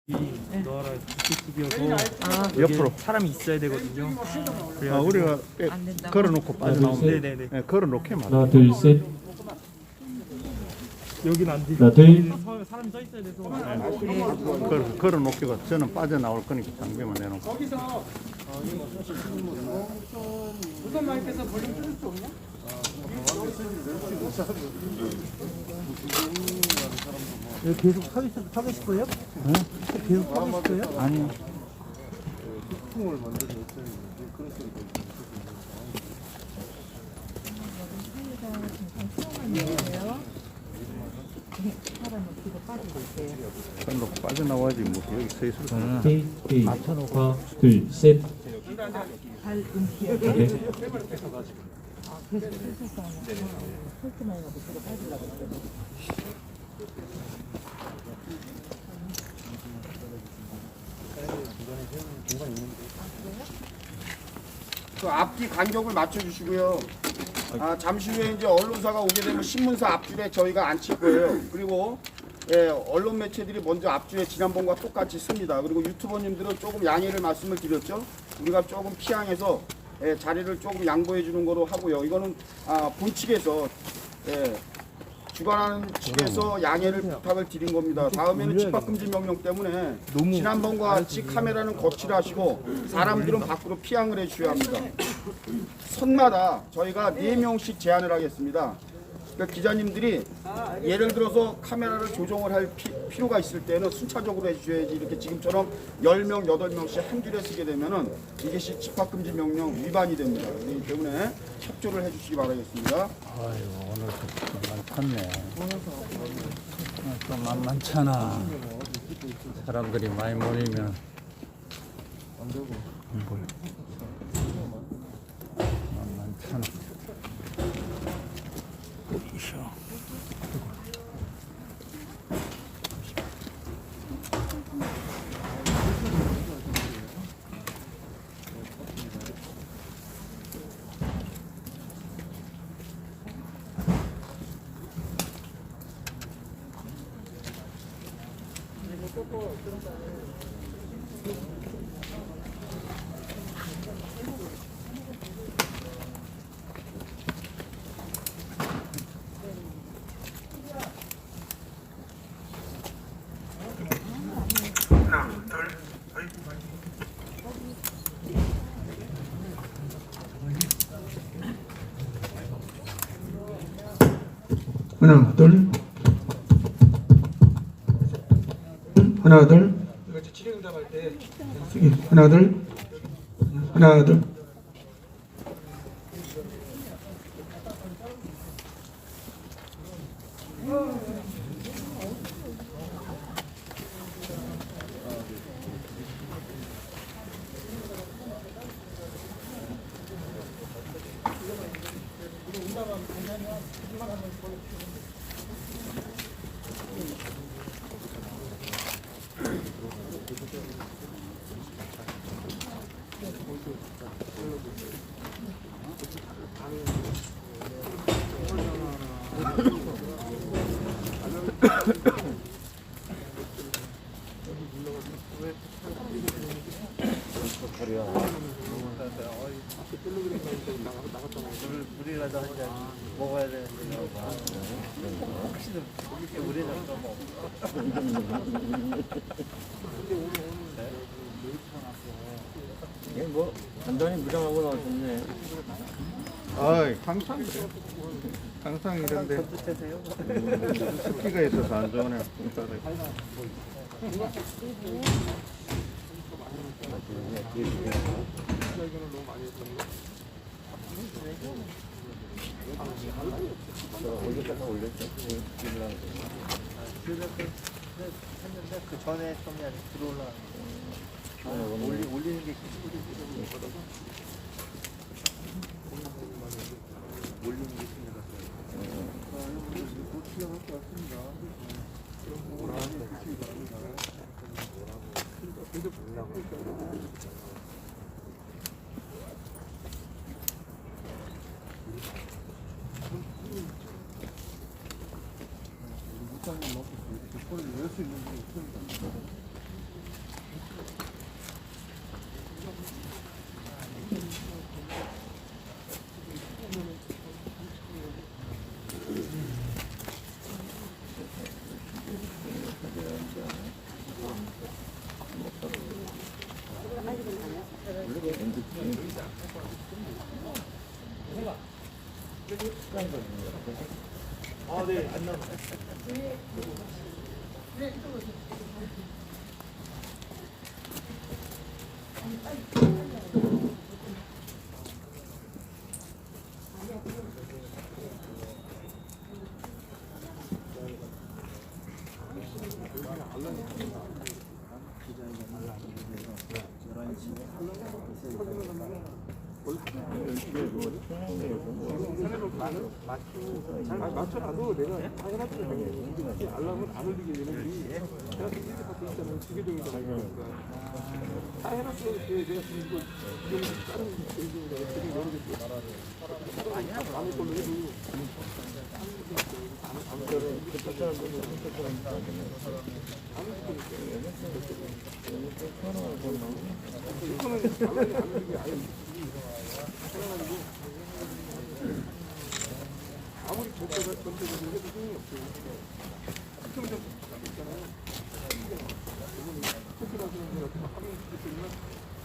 너라 CCTV여서 옆으로. 사람이 있어야 되거든요. 그래가지고 우리가 걸어놓고 빠져나오면 네네네. 네, 걸어놓게 말이야. 하나 둘 셋. 여기는 안 돼. 하나 둘. 여기는 사람이 써 있어야 돼서. 걸어놓기가 저는 빠져나올 거니까 장비만 내놓고. 우선 마이크에서 볼륨 줄일 수 없냐? 여기 계속 서 계실 거예요? 응? 계속 서 계실 거예요? 아니요. 걸어놓고 빠져나와야지 뭐 여기 서 있을 거는. 헤이 하나 둘 셋. 네. 그 앞뒤 간격을 맞춰주시고요. 잠시 후에 이제 언론사가 오게 되면 신문사 앞줄에 저희가 앉힐 거예요. 그리고 언론 매체들이 먼저 앞줄에 지난번과 똑같이 씁니다. 그리고 유튜버님들은 조금 양해를 말씀을 드렸죠. 우리가 조금 피항해서 자리를 조금 양보해 주는 거로 하고요. 이거는 본 측에서 주관하는 측에서 양해를 부탁을 드린 겁니다. 다음에는 집합금지 명령 때문에 지난번과 같이 카메라는 거치를 하시고 사람들은 밖으로 피항을 해주셔야 합니다. 선마다 저희가 4명씩 제한을 하겠습니다. 그러니까 기자님들이 예를 들어서 카메라를 조정을 할 필요가 있을 때는 순차적으로 해주셔야지 이렇게 지금처럼 10명, 8명씩 한 줄에 쓰게 되면은 이것이 집합금지 명령 위반이 됩니다. 그렇기 때문에 협조를 해주시기 바라겠습니다. 아유 오늘 좀 많잖네. 좀 만만찮아. 사람들이 많이 모이면 안 되고 만만찮아. 하나 둘 하나 둘 하나 둘 하나 둘 물이라도 한잔 먹어야 되는데 혹시나 물이라도 먹어. 뭐 간단히 무장하고 나오셨네. 아이 항상 그래. 항상 이런데 습기가 있어서 안 좋네. 했는데 그 전에 좀 들어올라 올리는 게 올리는 게 맞춰놔도 내가 다 해놨을 때 알람은 안 울리게 되는지 내가 이렇게 갖고 있잖아요. 두 개 정도 다 해놨어. 내가 지금 이거 다른 되게 여러 개 남의 걸로 해도 이거는 알람이 안 울리게 아예 해놔가지고 아무리 전체적으로 해도 소용이 없어요. 시청자 있잖아요. 토끼를 하시는 분이 어떻게 하면 좋겠지만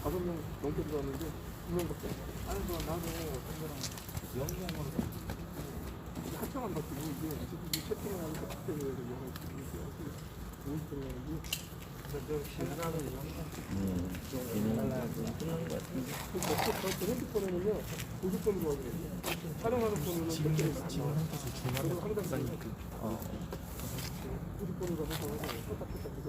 5명 넘게 들어왔는데 2명밖에 하는 동안 나도 어떤 거랑 영상으로 하청한 것 같고 이게 이 채팅을 하는 것 때문에 영상이 좋은 때문에 핸드폰에는요 50번으로 하거든요. 촬영하는 폰은 지금 항상 50번으로 해서 톡톡톡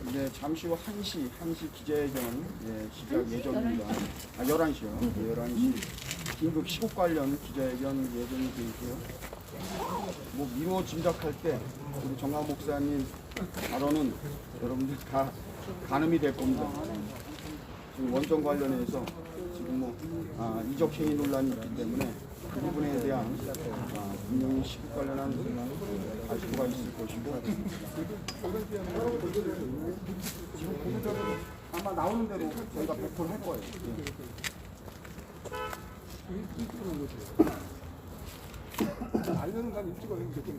이제 잠시 후 1시 기자회견 시작 예정입니다. 11시요. 11시 긴급 시국 관련 기자회견 예정이 되어 있고요. 뭐 미루어 짐작할 때 우리 정강 목사님 발언은 여러분들 다 가늠이 될 겁니다. 지금 원전 관련해서 지금 뭐 이적행위 논란이 있기 때문에 그 부분에 대한 분명히 시국 관련한 발표가 있을 것이고 지금 보도자료 아마 나오는 대로 저희가 배포를 할 거예요. 알면은 난 일찍 와요. 이렇게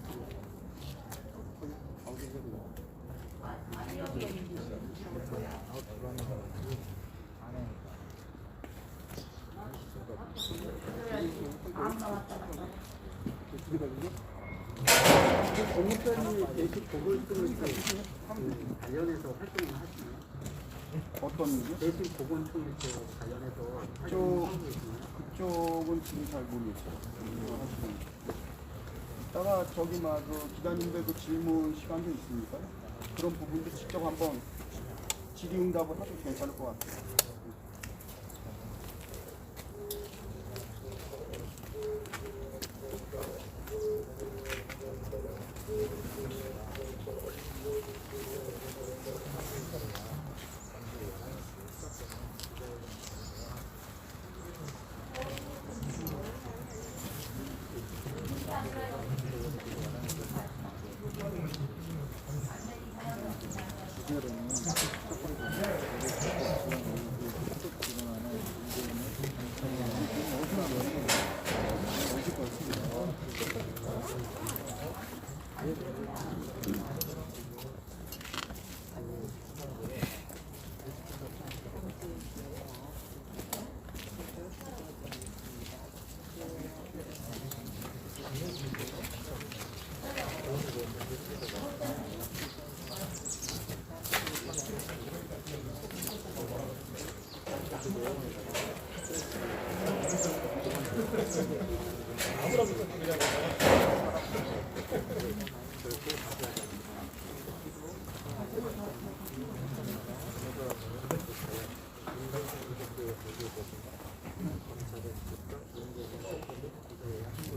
어떤 일이요? 대신 보건총리과 관련해서 그쪽은 지금 잘 모르겠어요. 이따가 저기 기자님들 그 질문 시간도 있으니까 그런 부분도 직접 한번 질의응답을 하도 괜찮을 것 같아요.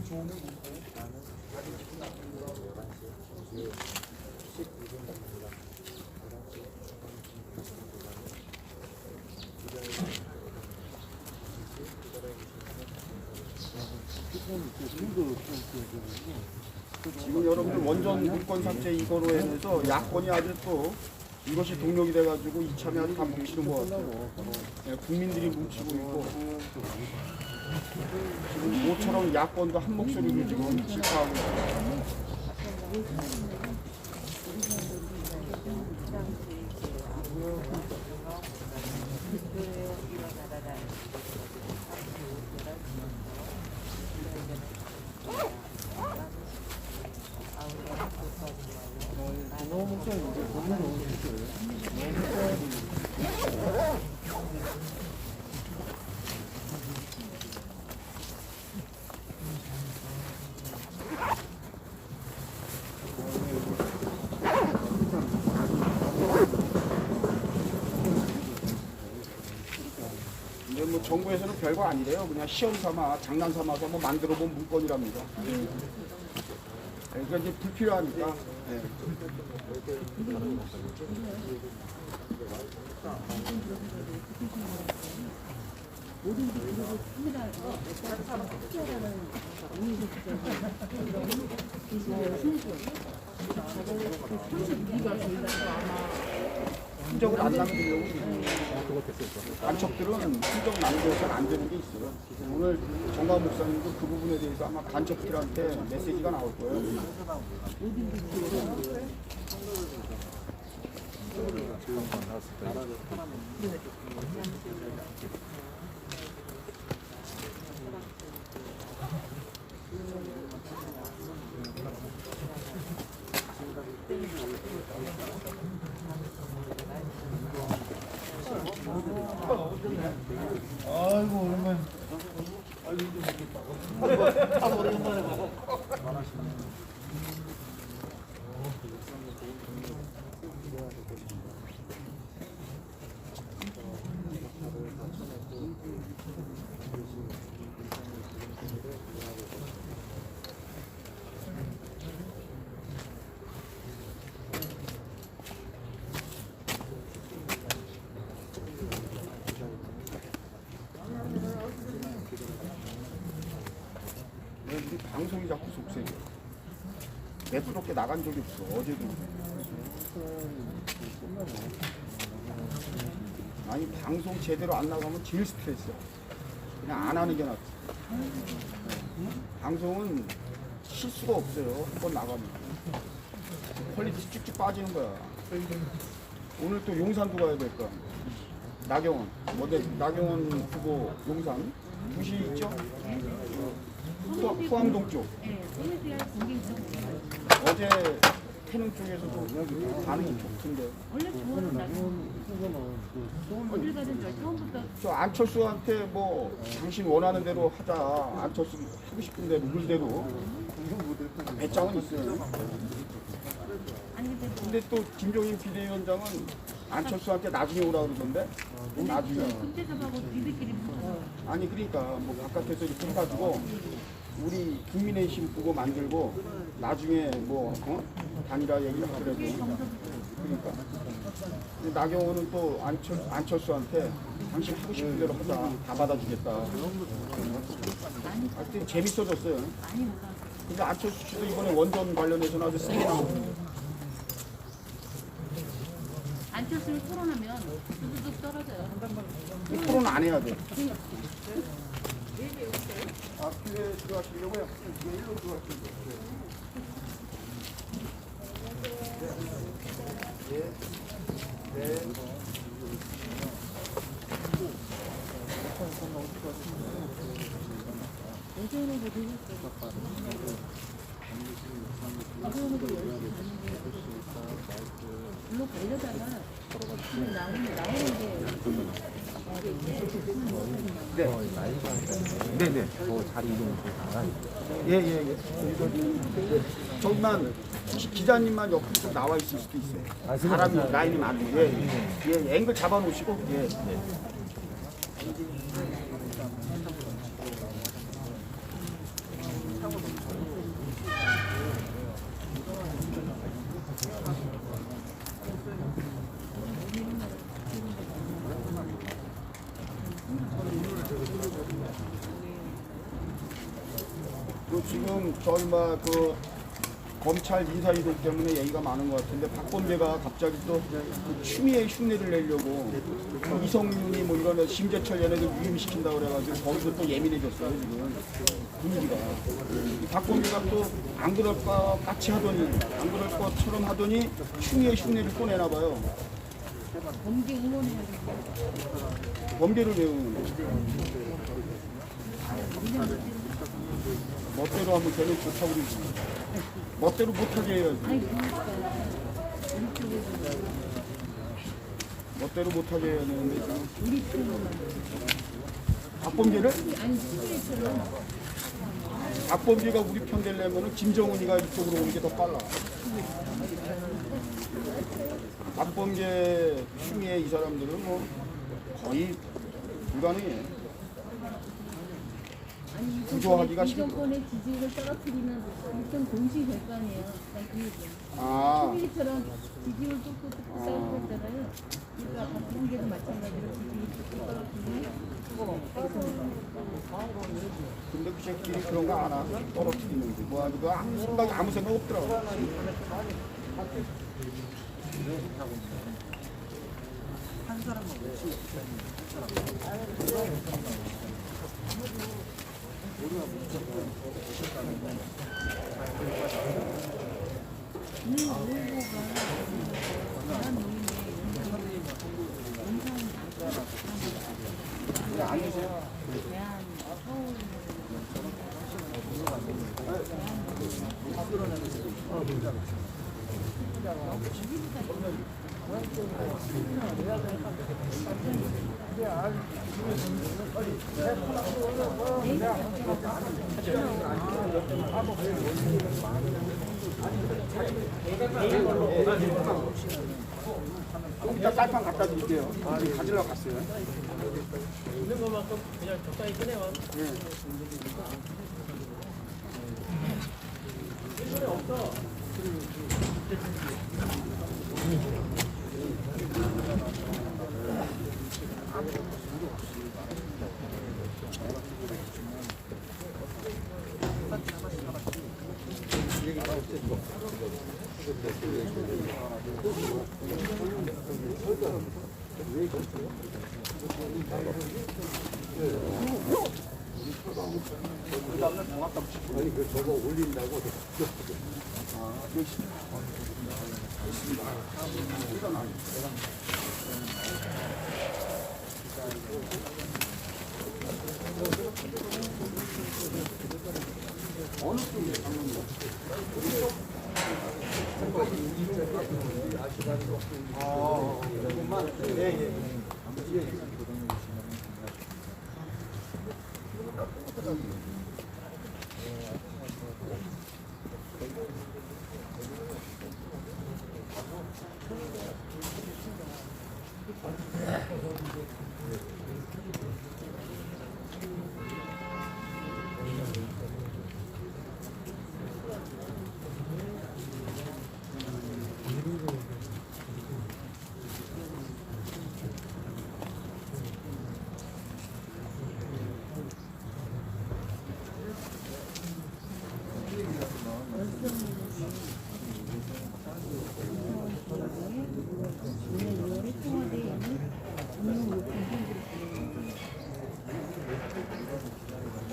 지금 여러분들 원전 물건 삭제 이거로 인해서 야권이 아주 또 이것이 동력이 돼가지고 이참에 아주 다 뭉치는 것 같아요. 예, 국민들이 뭉치고 있고 지금 모처럼 야권도 한 목소리로 지금 질타하고 있어요. 근데 뭐 정부에서는 별거 아니래요. 그냥 시험 삼아 장난 삼아서 뭐 만들어 본 문건이랍니다. 그러니까 이제 불필요하니까. 예. 흔적을 안 남기려고 간첩들은 흔적 남겨서는 안 되는 게 있어요. 오늘 정광 목사님도 그 부분에 대해서 아마 간첩들한테 메시지가 나올 거예요. 아이고 오랜만에. 우리 방송이 자꾸 속색이야. 매끄럽게 나간 적이 없어. 어제도. 아니 방송 제대로 안 나가면 제일 스트레스야. 그냥 안 하는 게 낫지. 방송은 실수가 없어요. 한 번 나가면. 퀄리티 쭉쭉 빠지는 거야. 오늘 또 용산도 가야 될 거야. 나경원. 어제 나경원 후보 용산. 2시 있죠? 포항동 쪽. 어제 태릉 쪽에서도 반응이 좋던데. 원래 좋았다고. 어딜 가든 처음부터 저 안철수한테 뭐 당신 원하는 대로 하자. 안철수 하고 싶은 대로 물대로 배짱은 있어요. 근데 또 김종인 비대위원장은 안철수한테 나중에 오라 그러던데. 나중에. 금태섭하고 니들끼리 아니 그러니까 뭐 바깥에서 이렇게 해가지고 우리 국민의힘 후보 만들고 나중에 뭐 단일화 얘기를 하더라도 그러니까 근데 나경원은 또 안철수한테 당신 하고 싶은 대로 하자 다 받아주겠다. 하여튼 재밌어졌어요. 근데 안철수 씨도 이번에 원전 관련해서는 아주 세게 나오고 안철수를 토론하면 뚝뚝 떨어져요. 토론 안 해야 돼. 앞길에 들어가시려고요? 일로 들어가시려고요. 물로 걸려다가 나오는데 네네. 예예예. 저기만 기자님만 옆으로 좀 나와 있을 수도 있어요. 사람이 라인이 많고 예 앵글 잡아놓으시고 예. 그 지금 저희 그 검찰 인사 이동 때문에 얘기가 많은 것 같은데 박범계가 갑자기 또 그 추미애 흉내를 내려고 이성윤이 뭐 이런 심재철 얘네들 위임시킨다고 그래가지고 거기서 또 예민해졌어요 지금 분위기가. 이 박범계가 또 안 그럴 것 같이 하더니 안 그럴 것처럼 하더니 추미애 흉내를 또 내나 봐요. 범죄 응원해야 돼. 범죄를 왜 응원해? 멋대로 하면 걔는 좋다고 그러지. 멋대로 못하게 해야지. 아니 그러니까 우리 쪽에서 멋대로 못하게 해야 되는데 지금 우리 편으로만 박범계를? 아니 수리처럼 박범계가 우리 편 되려면 김정은이가 이쪽으로 오는 게 더 빨라. 박범계, 추미애 이 사람들은 뭐 거의 불가능해. 아니 구조하기가 이 정권의 지지율을 떨어뜨리면 일단 공식이 될 거 아니에요. 그러니까 그 얘기예요. 아, 수리처럼 지지율 뚝뚝뚝 쌓이고 있잖아요. 그러니까 박범계도 마찬가지로 지지율 뚝뚝 떨어뜨리면 근데 그 새끼들이 그런 거 안 하고 떨어뜨리는데 뭐 하고 아무 생각 없더라고. 좀 이따 쌀판 갖다 드릴게요. 가지러 갔어요. 있는 것만큼 그냥 적당히 꺼내만.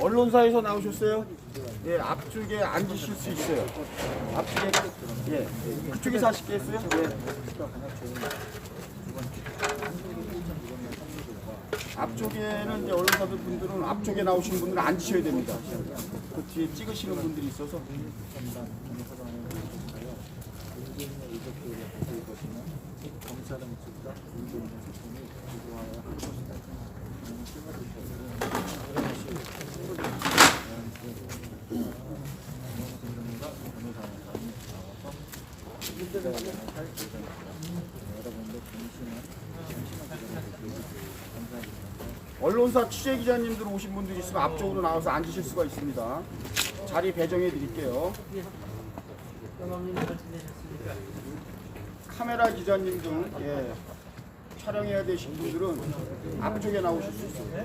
언론사에서 나오셨어요? 예, 앞쪽에 앉으실 수 있어요. 앞쪽에, 예, 그쪽에서 하시겠어요? 예. 앞쪽에는 이제 언론사들 분들은 앞쪽에 나오시는 분들은 앉으셔야 됩니다. 그 뒤에 찍으시는 분들이 있어서. 언론사 취재 기자님들 오신 분들이 있으면 앞쪽으로 나와서 앉으실 수가 있습니다. 자리 배정해 드릴게요. 카메라 기자님 등 예, 촬영해야 되신 분들은 앞쪽에 나오실 수 있습니다.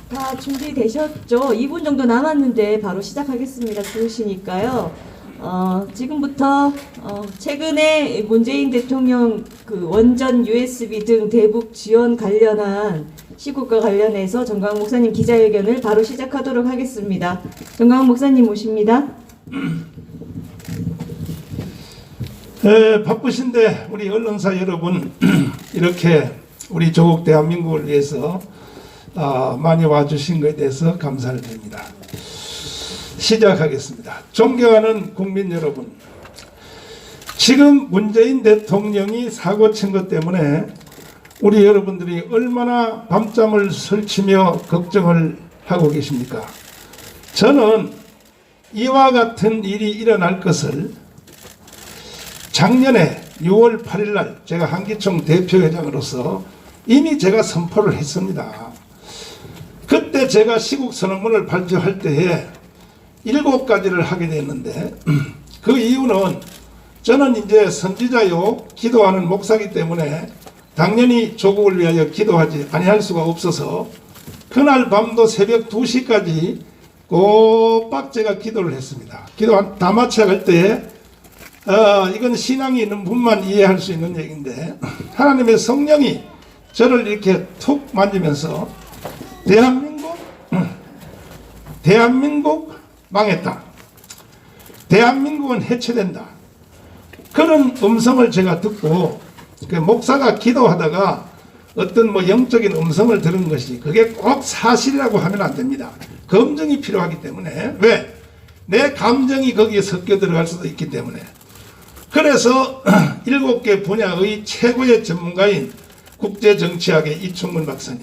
다 준비되셨죠? 2분 정도 남았는데 바로 시작하겠습니다. 좋으시니까요. 지금부터 최근에 문재인 대통령 그 원전 USB 등 대북 지원 관련한 시국과 관련해서 정광훈 목사님 기자회견을 바로 시작하도록 하겠습니다. 정광훈 목사님 모십니다. 바쁘신데 우리 언론사 여러분 이렇게 우리 조국 대한민국을 위해서 많이 와주신 것에 대해서 감사를 드립니다. 시작하겠습니다. 존경하는 국민 여러분, 지금 문재인 대통령이 사고 친 것 때문에 우리 여러분들이 얼마나 밤잠을 설치며 걱정을 하고 계십니까? 저는 이와 같은 일이 일어날 것을 작년에 6월 8일 날 제가 한기총 대표회장으로서 이미 제가 선포를 했습니다. 그때 제가 시국선언문을 발표할 때에 7가지를 하게 됐는데 그 이유는 저는 이제 선지자요 기도하는 목사이기 때문에 당연히 조국을 위하여 기도하지 아니할 수가 없어서 그날 밤도 새벽 2시까지 꼬박 제가 기도를 했습니다. 기도 다 마쳐갈 때에 이건 신앙이 있는 분만 이해할 수 있는 얘기인데 하나님의 성령이 저를 이렇게 툭 만지면서 대한민국 망했다. 대한민국은 해체된다. 그런 음성을 제가 듣고 그 목사가 기도하다가 어떤 뭐 영적인 음성을 들은 것이 그게 꼭 사실이라고 하면 안 됩니다. 검증이 필요하기 때문에 왜? 내 감정이 거기에 섞여 들어갈 수도 있기 때문에 그래서 7개 분야의 최고의 전문가인 국제정치학의 이충문 박사님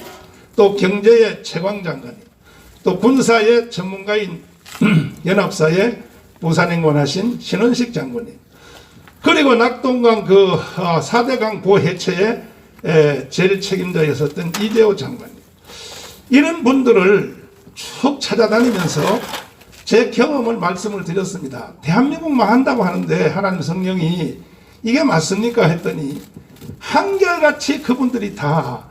또 경제의 최광 장관님 또 군사의 전문가인 연합사의 부산행원하신 신원식 장군님 그리고 낙동강 그 4대강 고해체의 제일 책임자였었던 이재호 장관님 이런 분들을 쭉 찾아다니면서 제 경험을 말씀을 드렸습니다. 대한민국만 한다고 하는데 하나님 성령이 이게 맞습니까 했더니 한결같이 그분들이 다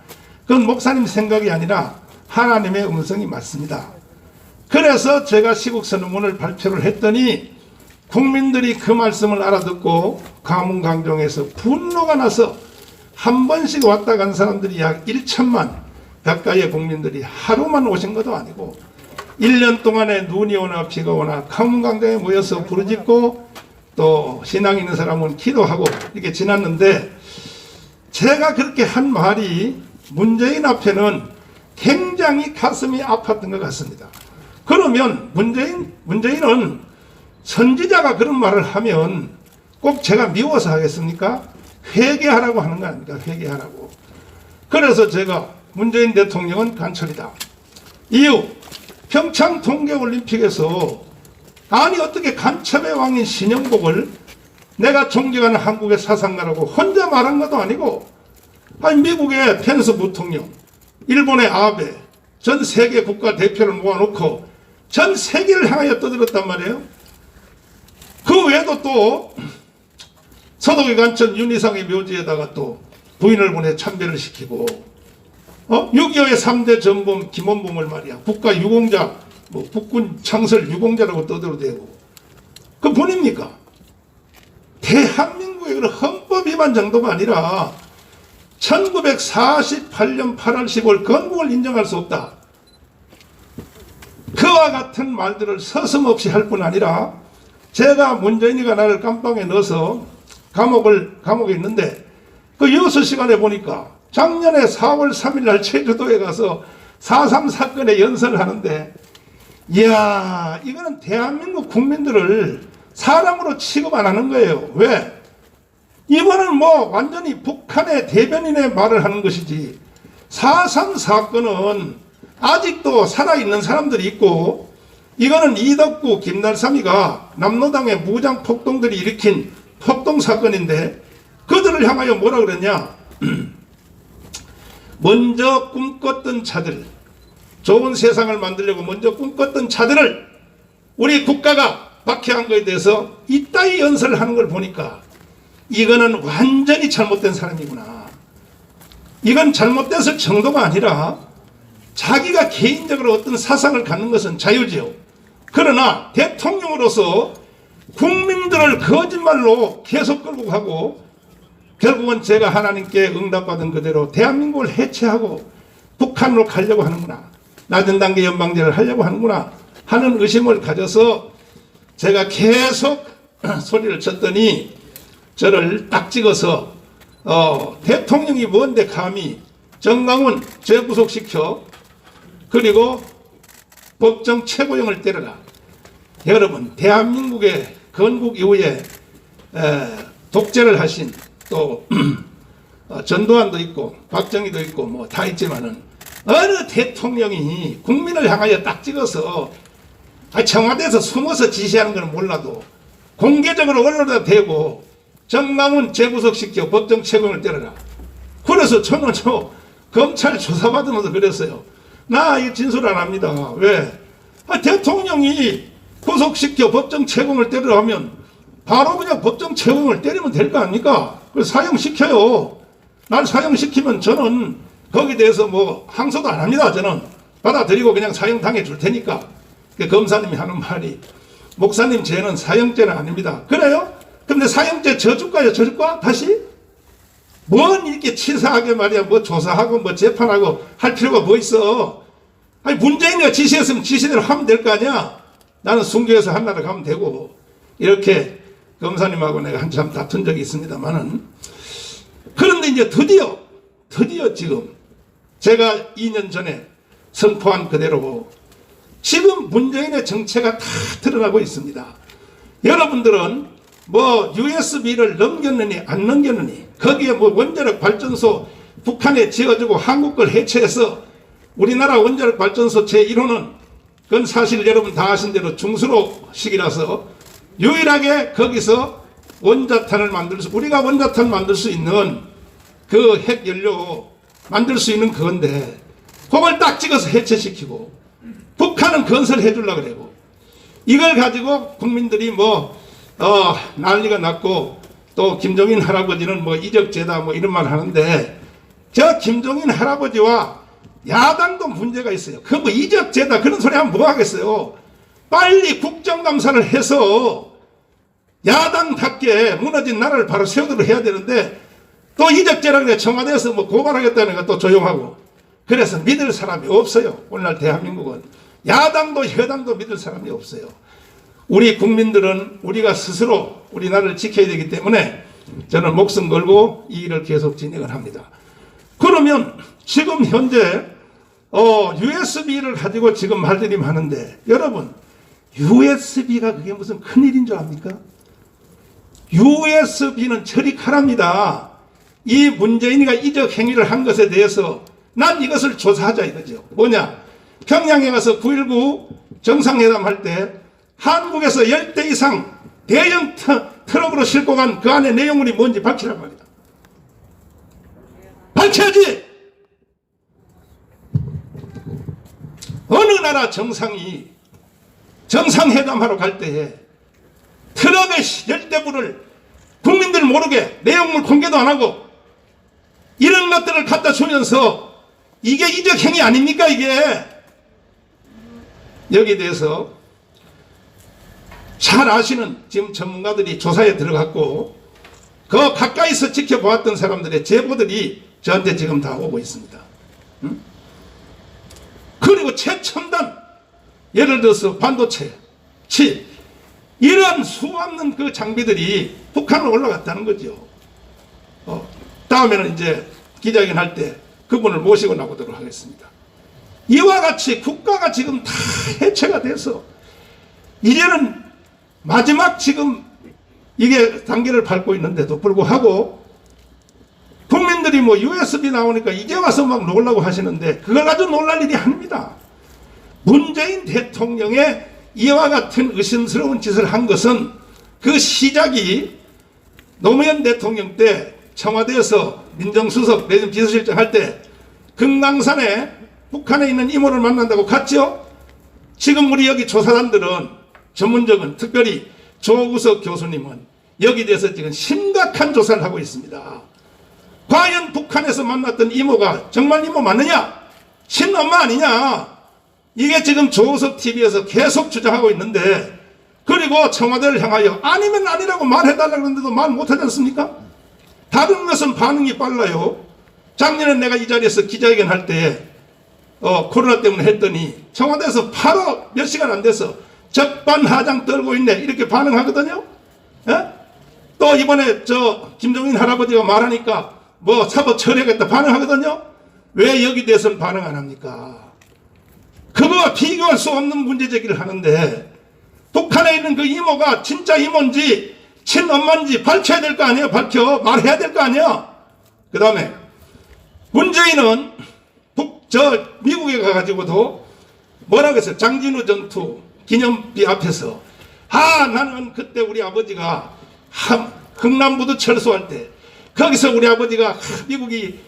그건 목사님 생각이 아니라 하나님의 음성이 맞습니다. 그래서 제가 시국선언문을 발표를 했더니 국민들이 그 말씀을 알아듣고 가문강정에서 분노가 나서 한 번씩 왔다 간 사람들이 약 1천만 가까이의 국민들이 하루만 오신 것도 아니고 1년 동안에 눈이 오나 비가 오나 가문강정에 모여서 부르짖고 또 신앙 있는 사람은 기도하고 이렇게 지났는데 제가 그렇게 한 말이 문재인 앞에는 굉장히 가슴이 아팠던 것 같습니다. 그러면 문재인은 선지자가 그런 말을 하면 꼭 제가 미워서 하겠습니까? 회개하라고 하는 거 아닙니까? 회개하라고. 그래서 제가 문재인 대통령은 간첩이다. 이유 평창 동계올림픽에서 아니 어떻게 간첩의 왕인 신영복을 내가 존경하는 한국의 사상가라고 혼자 말한 것도 아니고 아니 미국의 펜스 부통령 일본의 아베 전 세계 국가 대표를 모아놓고 전 세계를 향하여 떠들었단 말이에요. 그 외에도 또 서독의 간첩 윤희상의 묘지에다가 또 부인을 보내 참배를 시키고 6.25의 3대 전범 김원봉을 말이야 국가 유공자 뭐 국군 창설 유공자라고 떠들어대고 그 본입니까? 대한민국의 그런 헌법 위반 정도가 아니라 1948년 8월 15일 건국을 인정할 수 없다. 그와 같은 말들을 서슴없이 할 뿐 아니라 제가 문재인이가 나를 깜빵에 넣어서 감옥에 있는데 그 여수 시간에 보니까 작년에 4월 3일 날 제주도에 가서 4.3 사건에 연설을 하는데, 이야, 이거는 대한민국 국민들을 사람으로 취급 안 하는 거예요. 왜? 이거는 뭐 완전히 북한의 대변인의 말을 하는 것이지, 4.3 사건은 아직도 살아있는 사람들이 있고, 이거는 이덕구, 김날삼이가 남로당의 무장 폭동들이 일으킨 폭동 사건인데, 그들을 향하여 뭐라 그랬냐? 먼저 꿈꿨던 자들, 좋은 세상을 만들려고 먼저 꿈꿨던 자들을 우리 국가가 박해한 것에 대해서 이따위 연설을 하는 걸 보니까 이거는 완전히 잘못된 사람이구나. 이건 잘못됐을 정도가 아니라 자기가 개인적으로 어떤 사상을 갖는 것은 자유지요. 그러나 대통령으로서 국민들을 거짓말로 계속 끌고 가고 결국은 제가 하나님께 응답받은 그대로 대한민국을 해체하고 북한으로 가려고 하는구나, 낮은 단계 연방제를 하려고 하는구나 하는 의심을 가져서 제가 계속 소리를 쳤더니 저를 딱 찍어서 대통령이 뭔데 감히 정강훈 재구속시켜 그리고 법정 최고형을 때려라. 여러분, 대한민국의 건국 이후에 독재를 하신 또 전두환도 있고 박정희도 있고 뭐 다 있지만은 어느 대통령이 국민을 향하여 딱 찍어서 청와대에서 숨어서 지시하는 건 몰라도 공개적으로 언론에다 대고 정강훈 재구속시켜 법정 최고형을 때려라. 그래서 저는 검찰 조사받으면서 그랬어요. 나 이 진술 안 합니다. 왜? 대통령이 구속시켜 법정 최고형을 때리라 하면 바로 그냥 법정 최고형을 때리면 될 거 아닙니까? 그래서 사형시켜요. 날 사형시키면 저는 거기에 대해서 뭐 항소도 안 합니다. 저는 받아들이고 그냥 사형 당해 줄 테니까. 검사님이 하는 말이, 목사님 죄는 사형죄는 아닙니다. 그래요? 근데 사형죄 저줄까요? 저줄까? 다시? 뭔 이렇게 치사하게 말이야 뭐 조사하고 뭐 재판하고 할 필요가 뭐 있어. 아니 문재인이가 지시했으면 지시대로 하면 될 거 아니야. 나는 순교해서 한나라 가면 되고. 이렇게 검사님하고 내가 한참 다툰 적이 있습니다만은, 그런데 이제 드디어 지금 제가 2년 전에 선포한 그대로 지금 문재인의 정체가 다 드러나고 있습니다. 여러분들은 뭐 USB를 넘겼느니 안 넘겼느니, 거기에 뭐 원자력 발전소 북한에 지어주고 한국 걸 해체해서 우리나라 원자력 발전소 제1호는 그건 사실 여러분 다 아신 대로 중수로식이라서 유일하게 거기서 원자탄을 우리가 원자탄 만들 수 있는 그 핵연료 만들 수 있는 그건데, 그걸 딱 찍어서 해체시키고 북한은 건설해 주려고 그러고, 이걸 가지고 국민들이 뭐 난리가 났고, 또 김종인 할아버지는 뭐 이적죄다 뭐 이런 말 하는데, 저 김종인 할아버지와 야당도 문제가 있어요. 그 뭐 이적죄다 그런 소리 하면 뭐 하겠어요. 빨리 국정감사를 해서 야당답게 무너진 나라를 바로 세우도록 해야 되는데, 또 이적죄라고 해 청와대에서 뭐 고발하겠다는 거 또 조용하고, 그래서 믿을 사람이 없어요. 오늘날 대한민국은 야당도 여당도 믿을 사람이 없어요. 우리 국민들은 우리가 스스로 우리 나라를 지켜야 되기 때문에 저는 목숨 걸고 이 일을 계속 진행을 합니다. 그러면 지금 현재 USB를 가지고 지금 말들이 많은데, 여러분 USB가 그게 무슨 큰일인 줄 압니까? USB는 저리 가랍니다. 이 문재인이가 이적 행위를 한 것에 대해서 난 이것을 조사하자 이거죠. 뭐냐? 평양에 가서 9.19 정상회담 할 때 한국에서 10대 이상 대형 트럭으로 싣고 간 그 안에 내용물이 뭔지 밝히란 말이다. 밝혀야지! 어느 나라 정상이 정상회담하러 갈 때에 트럭에 10대부를 국민들 모르게 내용물 공개도 안 하고 이런 것들을 갖다 주면서 이게 이적 행위 아닙니까 이게? 여기에 대해서 잘 아시는 지금 전문가들이 조사에 들어갔고 그 가까이서 지켜보았던 사람들의 제보들이 저한테 지금 다 오고 있습니다. 응? 그리고 최첨단, 예를 들어서 반도체, 칩, 이런 수없는 그 장비들이 북한으로 올라갔다는 거죠. 다음에는 이제 기자회견 할 때 그분을 모시고 나오도록 하겠습니다. 이와 같이 국가가 지금 다 해체가 돼서 이제는 마지막 지금 이게 단계를 밟고 있는데도 불구하고 국민들이 뭐 USB 나오니까 이제 와서 막 놀라고 하시는데 그걸 가지고 놀랄 일이 아닙니다. 문재인 대통령의 이와 같은 의심스러운 짓을 한 것은 그 시작이 노무현 대통령 때 청와대에서 민정수석 내정 비서실장 할 때 금강산에 북한에 있는 이모를 만난다고 갔죠. 지금 우리 여기 조사단들은 전문적인 특별히 조우석 교수님은 여기 대해서 지금 심각한 조사를 하고 있습니다. 과연 북한에서 만났던 이모가 정말 이모 맞느냐? 친엄마 아니냐? 이게 지금 조우석 TV에서 계속 주장하고 있는데 그리고 청와대를 향하여 아니면 아니라고 말해달라고 했는데도 말 못하지 않습니까? 다른 것은 반응이 빨라요. 작년에 내가 이 자리에서 기자회견 할 때 코로나 때문에 했더니 청와대에서 바로 몇 시간 안 돼서 적반하장 떨고 있네 이렇게 반응하거든요. 예? 또 이번에 저 김종인 할아버지가 말하니까 뭐 사법 처리하겠다 반응하거든요. 왜 여기 대해서는 반응 안 합니까? 그거와 비교할 수 없는 문제 제기를 하는데 북한에 있는 그 이모가 진짜 이모인지 친엄마인지 밝혀야 될 거 아니에요. 밝혀 말해야 될 거 아니에요. 그 다음에 문재인은 미국에 가가지고도 뭐라고 했어요? 장진우 전투 기념비 앞에서 나는 그때 우리 아버지가 흥남부두 철수할 때 거기서 우리 아버지가 미국이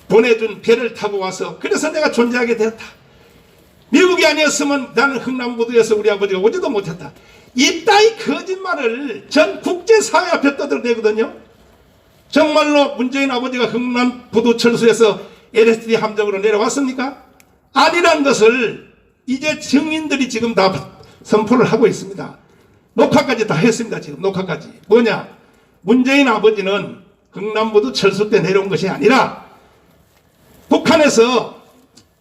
보내준 배를 타고 와서 그래서 내가 존재하게 되었다. 미국이 아니었으면 나는 흥남부두에서 우리 아버지가 오지도 못했다. 이따위 거짓말을 전 국제사회 앞에 떠들어대거든요. 정말로 문재인 아버지가 흥남부두 철수에서 LSD 함정으로 내려왔습니까? 아니란 것을 이제 증인들이 지금 다 선포를 하고 있습니다. 녹화까지 다 했습니다. 지금 녹화까지. 뭐냐? 문재인 아버지는 흥남부두 철수 때 내려온 것이 아니라 북한에서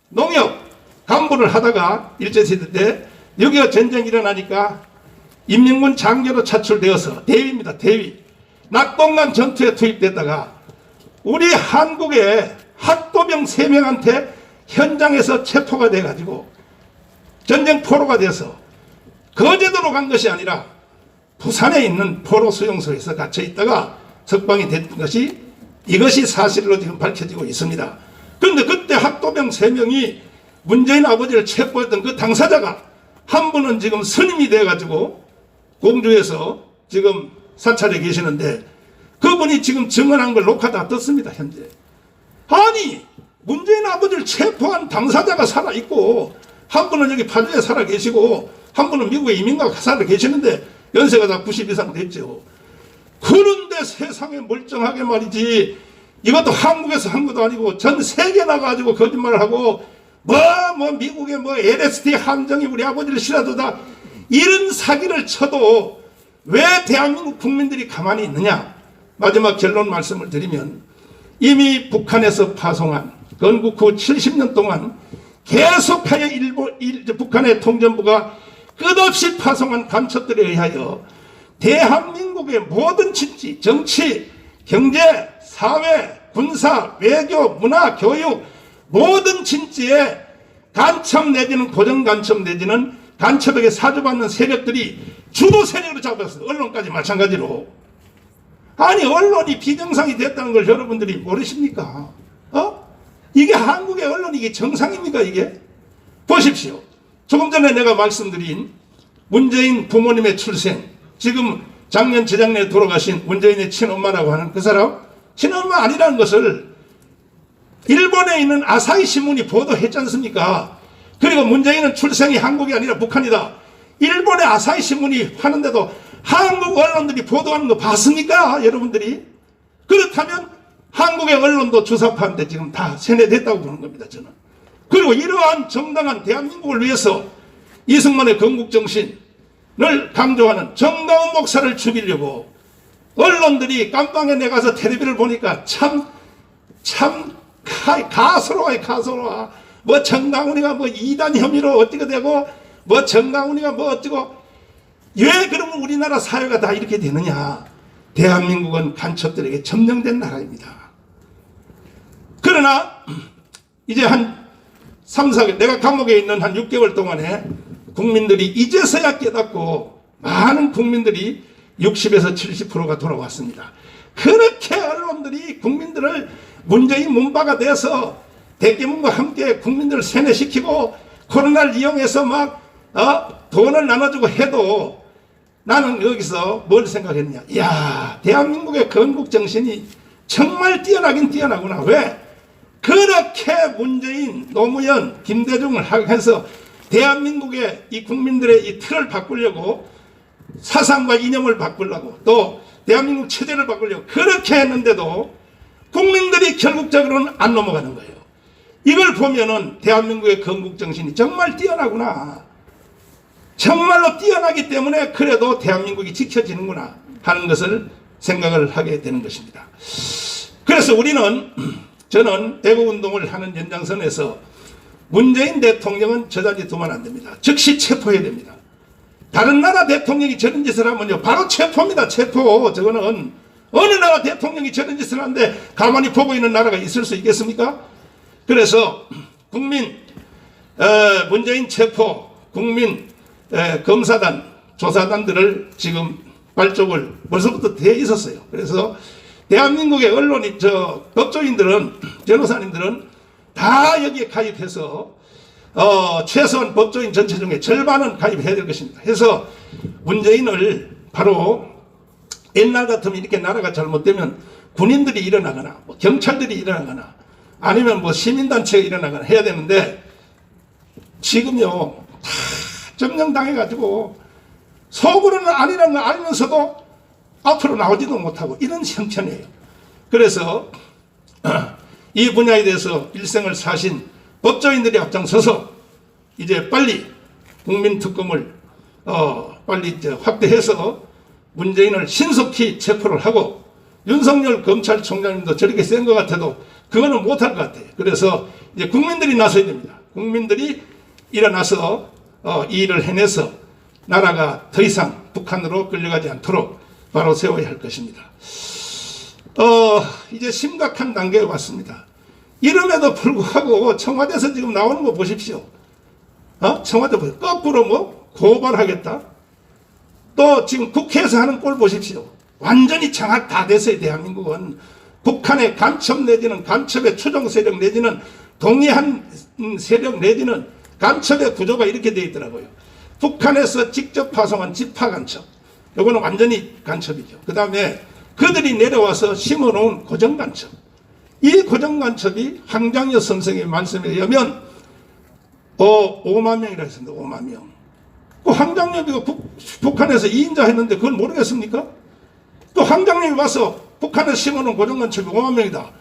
농협 간부를 하다가 일제시대 때 6.25 전쟁이 일어나니까 인민군 장교로 차출되어서 대위입니다. 대위. 낙동강 전투에 투입됐다가 우리 한국의 학도병 3명한테 현장에서 체포가 돼가지고 전쟁 포로가 돼서 거제도로 간 것이 아니라 부산에 있는 포로 수용소에서 갇혀 있다가 석방이 된 것이 이것이 사실로 지금 밝혀지고 있습니다. 그런데 그때 학도병 3명이 문재인 아버지를 체포했던 그 당사자가 한 분은 지금 스님이 돼가지고 공주에서 지금 사찰에 계시는데 그분이 지금 증언한 걸 녹화 다 떴습니다. 현재. 아니 문재인 아버지를 체포한 당사자가 살아있고 한 분은 여기 파주에 살아 계시고 한 분은 미국에 이민가 살아 계시는데 연세가 다 90 이상 됐죠. 그런데 세상에 멀쩡하게 말이지 이것도 한국에서 한 것도 아니고 전 세계 나가가지고 거짓말을 하고 뭐 미국의 뭐 LSD 함정이 우리 아버지를 실어도다 이런 사기를 쳐도 왜 대한민국 국민들이 가만히 있느냐. 마지막 결론 말씀을 드리면 이미 북한에서 파송한 건국 후 70년 동안 계속하여 북한의 통전부가 끝없이 파송한 간첩들에 의하여 대한민국의 모든 진지, 정치, 경제, 사회, 군사, 외교, 문화, 교육 모든 진지에 간첩 내지는 고정 간첩 내지는 간첩에게 사주받는 세력들이 주도 세력으로 잡았어요. 언론까지 마찬가지로. 아니 언론이 비정상이 됐다는 걸 여러분들이 모르십니까? 이게 한국의 언론이 이게 정상입니까 이게? 보십시오. 조금 전에 내가 말씀드린 문재인 부모님의 출생 지금 작년 재작년에 돌아가신 문재인의 친엄마라고 하는 그 사람 친엄마 아니라는 것을 일본에 있는 아사히 신문이 보도했지 않습니까? 그리고 문재인은 출생이 한국이 아니라 북한이다. 일본의 아사히 신문이 하는데도 한국 언론들이 보도하는 거 봤습니까? 여러분들이? 그렇다면 한국의 언론도 주사파인데 지금 다 세뇌됐다고 보는 겁니다. 저는. 그리고 이러한 정당한 대한민국을 위해서 이승만의 건국정신을 강조하는 정다운 목사를 죽이려고 언론들이 깜빵에 내가서 텔레비를 보니까 참 참 가소로워요. 가소로워. 뭐 정강훈이가 뭐 이단 혐의로 어떻게 되고 뭐 정강훈이가 뭐 어쩌고. 왜 그러면 우리나라 사회가 다 이렇게 되느냐. 대한민국은 간첩들에게 점령된 나라입니다. 그러나 이제 한 3, 4개월 내가 감옥에 있는 한 6개월 동안에 국민들이 이제서야 깨닫고 많은 국민들이 60에서 70%가 돌아왔습니다. 그렇게 언론들이 국민들을 문재인 문바가 돼서 대깨문과 함께 국민들을 세뇌시키고 코로나를 이용해서 막 돈을 나눠주고 해도 나는 여기서 뭘 생각했냐. 이야, 대한민국의 건국 정신이 정말 뛰어나긴 뛰어나구나. 왜? 그렇게 문재인, 노무현, 김대중을 해서 대한민국의 이 국민들의 이 틀을 바꾸려고 사상과 이념을 바꾸려고 또 대한민국 체제를 바꾸려고 그렇게 했는데도 국민들이 결국적으로는 안 넘어가는 거예요. 이걸 보면은 대한민국의 건국 정신이 정말 뛰어나구나. 정말로 뛰어나기 때문에 그래도 대한민국이 지켜지는구나 하는 것을 생각을 하게 되는 것입니다. 그래서 저는 애국운동을 하는 연장선에서 문재인 대통령은 저자리 두면 안 됩니다. 즉시 체포해야 됩니다. 다른 나라 대통령이 저런 짓을 하면요 바로 체포입니다. 체포. 저거는 어느 나라 대통령이 저런 짓을 하는데 가만히 보고 있는 나라가 있을 수 있겠습니까? 그래서 문재인 체포, 국민 검사단, 조사단들을 지금 발족을 벌써부터 돼 있었어요. 그래서 대한민국의 언론이 법조인들은 변호사님들은 다 여기에 가입해서 최소한 법조인 전체 중에 절반은 가입해야 될 것입니다. 해서 문재인을 바로 옛날 같으면 이렇게 나라가 잘못되면 군인들이 일어나거나 뭐 경찰들이 일어나거나 아니면 뭐 시민단체가 일어나거나 해야 되는데 지금요 다 점령당해가지고 속으로는 아니라는 걸 알면서도 앞으로 나오지도 못하고 이런 형편이에요. 그래서 이 분야에 대해서 일생을 사신 법조인들이 앞장서서 이제 빨리 국민특검을 빨리 이제 확대해서 문재인을 신속히 체포를 하고 윤석열 검찰총장님도 저렇게 센 것 같아도 그거는 못할 것 같아요. 그래서 이제 국민들이 나서야 됩니다. 국민들이 일어나서 이 일을 해내서 나라가 더 이상 북한으로 끌려가지 않도록 바로 세워야 할 것입니다. 이제 심각한 단계에 왔습니다. 이름에도 불구하고 청와대에서 지금 나오는 거 보십시오. 청와대 보세요. 거꾸로 뭐 고발하겠다. 또 지금 국회에서 하는 꼴 보십시오. 완전히 장악 다 됐어요. 대한민국은 북한의 간첩 내지는 간첩의 추종 세력 내지는 동의한 세력 내지는 간첩의 구조가 이렇게 되어 있더라고요. 북한에서 직접 파송한 지파 간첩, 이거는 완전히 간첩이죠. 그 다음에 그들이 내려와서 심어놓은 고정 간첩, 이 고정 간첩이 황장엽 선생의 말씀에 의하면 5만 명이라 했습니다. 5만 명. 그 황장엽이가 북한에서 2인자 했는데 그걸 모르겠습니까? 또 황장엽이 와서 북한에서 심어놓은 고정 간첩이 5만 명이다.